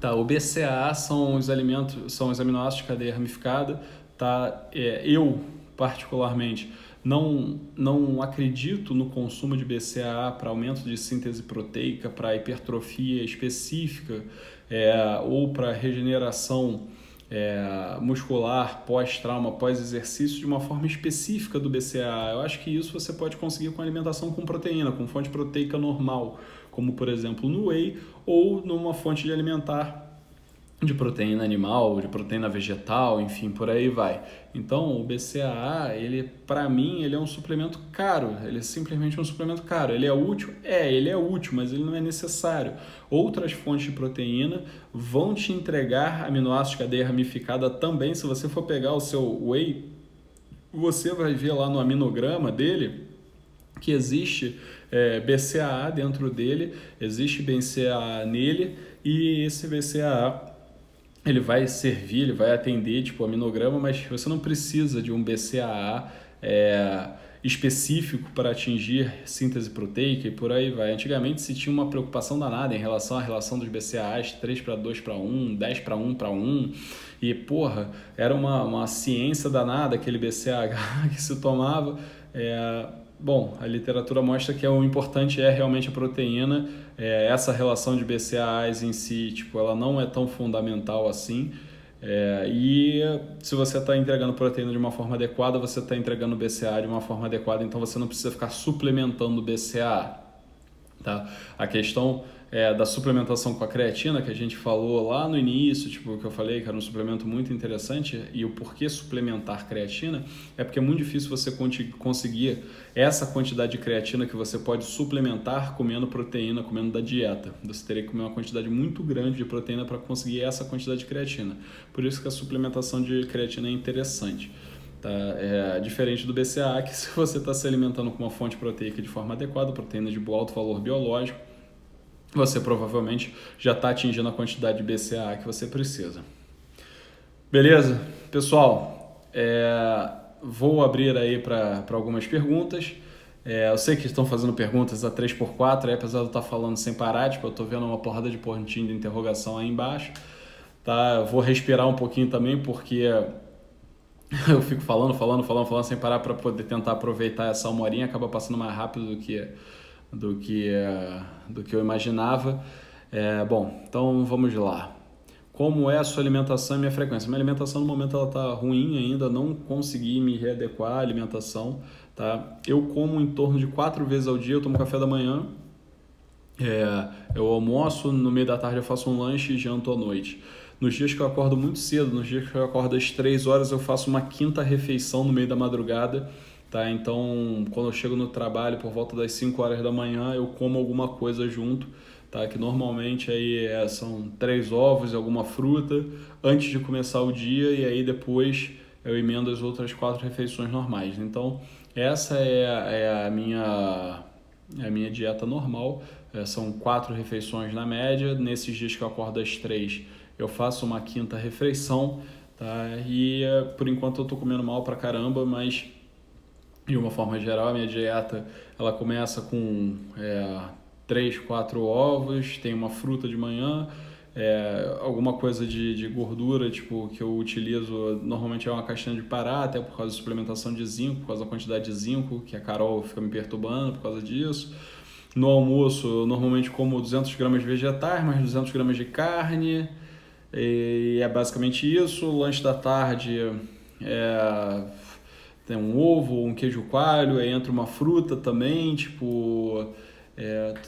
tá? O BCAA são os aminoácidos de cadeia ramificada, tá? Eu, particularmente, não acredito no consumo de BCAA para aumento de síntese proteica, para hipertrofia específica ou para regeneração muscular, pós-trauma, pós-exercício, de uma forma específica do BCAA. Eu acho que isso você pode conseguir com alimentação com proteína, com fonte proteica normal, como por exemplo no whey ou numa fonte de alimentar de proteína animal, de proteína vegetal, enfim, por aí vai. Então, o BCAA, para mim, ele é um suplemento caro, ele é simplesmente um suplemento caro. Ele é útil? Ele é útil, mas ele não é necessário. Outras fontes de proteína vão te entregar aminoácidos de cadeia ramificada também. Se você for pegar o seu whey, você vai ver lá no aminograma dele que existe BCAA dentro dele, existe BCAA nele, e esse BCAA ele vai servir, ele vai atender tipo aminograma, mas você não precisa de um BCAA específico para atingir síntese proteica e por aí vai. Antigamente se tinha uma preocupação danada em relação à relação dos BCAAs, 3:2:1, 10:1:1, e porra, era uma ciência danada aquele BCAH que se tomava. Bom, a literatura mostra que o importante é realmente a proteína, essa relação de BCAAs em si, tipo, ela não é tão fundamental assim, e se você está entregando proteína de uma forma adequada, você está entregando BCAA de uma forma adequada, então você não precisa ficar suplementando BCAA. Tá? A questão da suplementação com a creatina, que a gente falou lá no início, tipo, que eu falei que era um suplemento muito interessante, e o porquê suplementar creatina é porque é muito difícil você conseguir essa quantidade de creatina que você pode suplementar comendo proteína, comendo da dieta. Você teria que comer uma quantidade muito grande de proteína para conseguir essa quantidade de creatina. Por isso que a suplementação de creatina é interessante. Tá? Diferente do BCAA, que se você está se alimentando com uma fonte proteica de forma adequada, proteína de alto valor biológico, você provavelmente já está atingindo a quantidade de BCAA que você precisa. Beleza? Pessoal, vou abrir aí para algumas perguntas. Eu sei que estão fazendo perguntas a 3x4, apesar de eu estar falando sem parar, tipo, eu estou vendo uma porrada de pontinho de interrogação aí embaixo. Tá? Eu vou respirar um pouquinho também, porque eu fico falando sem parar para poder tentar aproveitar essa uma horinha, acaba passando mais rápido do que eu imaginava. Bom, então vamos lá. Como é a sua alimentação e minha frequência? Minha alimentação no momento ela está ruim ainda, não consegui me readequar à alimentação. Tá? Eu como em torno de 4 vezes ao dia, eu tomo café da manhã, eu almoço, no meio da tarde eu faço um lanche e janto à noite. Nos dias que eu acordo muito cedo, nos dias que eu acordo às 3 horas, eu faço uma quinta refeição no meio da madrugada. Tá? Então, quando eu chego no trabalho por volta das 5 horas da manhã, eu como alguma coisa junto, tá? Que normalmente aí são 3 ovos e alguma fruta antes de começar o dia, e aí depois eu emendo as outras 4 refeições normais. Então, essa é a minha dieta normal. São 4 refeições na média. Nesses dias que eu acordo às 3, eu faço uma quinta refeição, tá? E por enquanto eu tô comendo mal pra caramba, mas de uma forma geral, a minha dieta ela começa com 3, 4 ovos, tem uma fruta de manhã, alguma coisa de gordura, tipo, que eu utilizo, normalmente é uma castanha de Pará, até por causa da suplementação de zinco, por causa da quantidade de zinco, que a Carol fica me perturbando por causa disso. No almoço, eu normalmente como 200 gramas de vegetais, mais 200 gramas de carne, e é basicamente isso. O lanche da tarde tem um ovo, um queijo coalho, aí entra uma fruta também, tipo...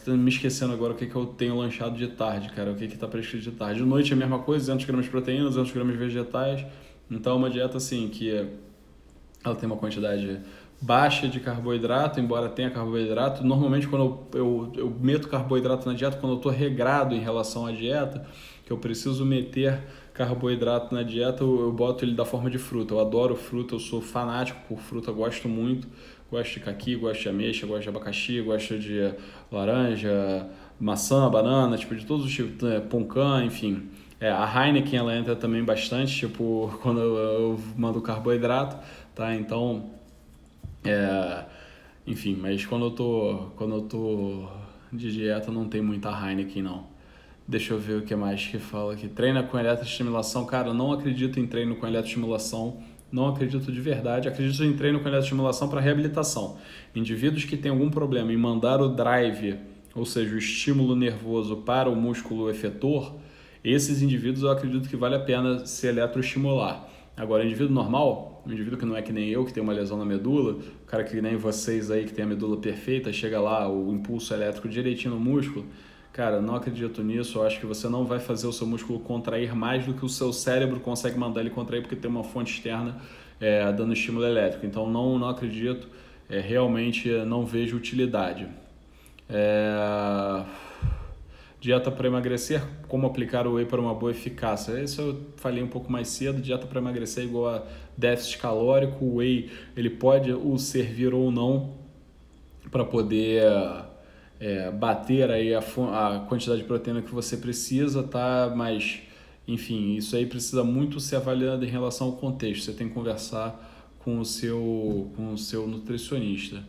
tô me esquecendo agora o que eu tenho lanchado de tarde, cara, o que tá prescrito de tarde. De noite é a mesma coisa, 200 gramas de proteína, 200 gramas de vegetais. Então é uma dieta assim que ela tem uma quantidade baixa de carboidrato, embora tenha carboidrato. Normalmente quando eu meto carboidrato na dieta, quando eu estou regrado em relação à dieta, que eu preciso meter carboidrato na dieta, eu boto ele da forma de fruta. Eu adoro fruta, eu sou fanático por fruta, gosto muito. Gosto de caqui, gosto de ameixa, gosto de abacaxi, gosto de laranja, maçã, banana, tipo, de todos os tipos, poncã, enfim. A Heineken, ela entra também bastante, tipo, quando eu mando carboidrato, tá? Então, enfim, mas quando eu tô de dieta não tem muita Heineken, não. Deixa eu ver o que mais que fala aqui. Treina com eletroestimulação. Cara, eu não acredito em treino com eletroestimulação. Não acredito de verdade. Acredito em treino com eletroestimulação para reabilitação. Indivíduos que têm algum problema em mandar o drive, ou seja, o estímulo nervoso para o músculo efetor, esses indivíduos eu acredito que vale a pena se eletroestimular. Agora, indivíduo normal, um indivíduo que não é que nem eu, que tem uma lesão na medula, o cara que nem vocês aí, que tem a medula perfeita, chega lá, o impulso elétrico direitinho no músculo, cara, não acredito nisso. Eu acho que você não vai fazer o seu músculo contrair mais do que o seu cérebro consegue mandar ele contrair, porque tem uma fonte externa dando estímulo elétrico. Então, não acredito, realmente não vejo utilidade. Dieta para emagrecer, como aplicar o whey para uma boa eficácia. Isso eu falei um pouco mais cedo. Dieta para emagrecer é igual a déficit calórico. O whey ele pode servir ou não para poder bater aí a quantidade de proteína que você precisa, tá? Mas, enfim, isso aí precisa muito ser avaliado em relação ao contexto. Você tem que conversar com o seu nutricionista.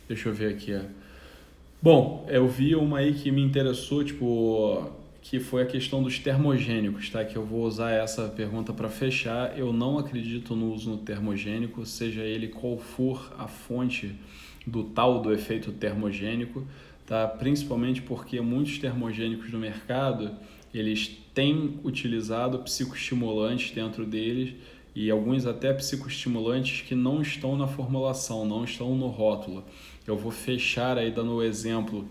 Deixa eu ver aqui. Bom, eu vi uma aí que me interessou, tipo, que foi a questão dos termogênicos, tá? Que eu vou usar essa pergunta para fechar. Eu não acredito no uso no termogênico, seja ele qual for a fonte do tal do efeito termogênico, tá? Principalmente porque muitos termogênicos no mercado, eles têm utilizado psicoestimulantes dentro deles e alguns até psicoestimulantes que não estão na formulação, não estão no rótulo. Eu vou fechar aí dando o exemplo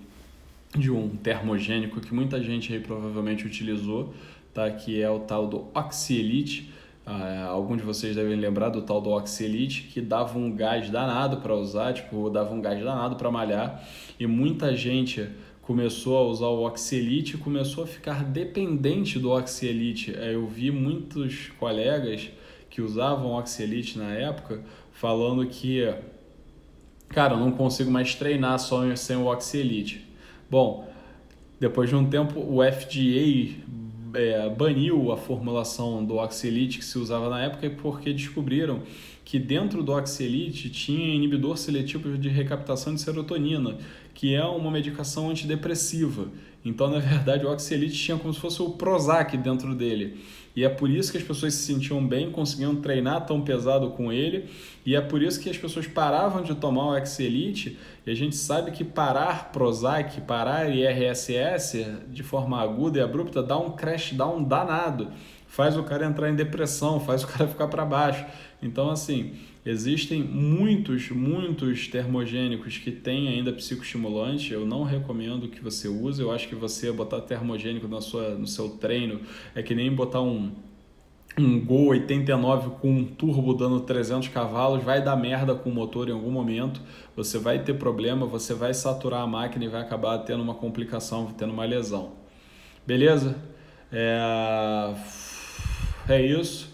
de um termogênico que muita gente aí provavelmente utilizou, tá? Que é o tal do Oxyelite. Alguns de vocês devem lembrar do tal do Oxyelite, que dava um gás danado para usar, tipo, dava um gás danado para malhar, e muita gente começou a usar o Oxyelite e começou a ficar dependente do Oxyelite. Eu vi muitos colegas que usavam Oxyelite na época falando que, cara, eu não consigo mais treinar só sem o Oxyelite. Bom, depois de um tempo o FDA baniu a formulação do Oxyelite que se usava na época porque descobriram que dentro do Oxyelite tinha inibidor seletivo de recaptação de serotonina, que é uma medicação antidepressiva. Então, na verdade, o Oxyelite tinha como se fosse o Prozac dentro dele. E é por isso que as pessoas se sentiam bem, conseguiam treinar tão pesado com ele, e é por isso que as pessoas paravam de tomar o Oxyelite, e a gente sabe que parar Prozac, parar IRSS de forma aguda e abrupta dá um crash down danado, faz o cara entrar em depressão, faz o cara ficar para baixo. Então, assim, existem muitos termogênicos que têm ainda psicoestimulante. Eu não recomendo que você use. Eu acho que você botar termogênico no seu treino é que nem botar um Gol 89 com um turbo dando 300 cavalos, vai dar merda com o motor em algum momento, você vai ter problema, você vai saturar a máquina e vai acabar tendo uma complicação, tendo uma lesão. Beleza? É isso.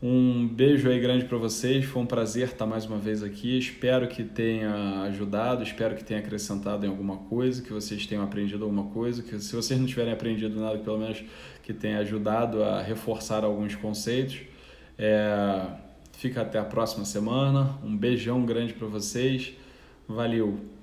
Um beijo aí grande para vocês, foi um prazer estar mais uma vez aqui, espero que tenha ajudado, espero que tenha acrescentado em alguma coisa, que vocês tenham aprendido alguma coisa, que se vocês não tiverem aprendido nada, pelo menos que tenha ajudado a reforçar alguns conceitos. fica até a próxima semana. Um beijão grande para vocês. Valeu!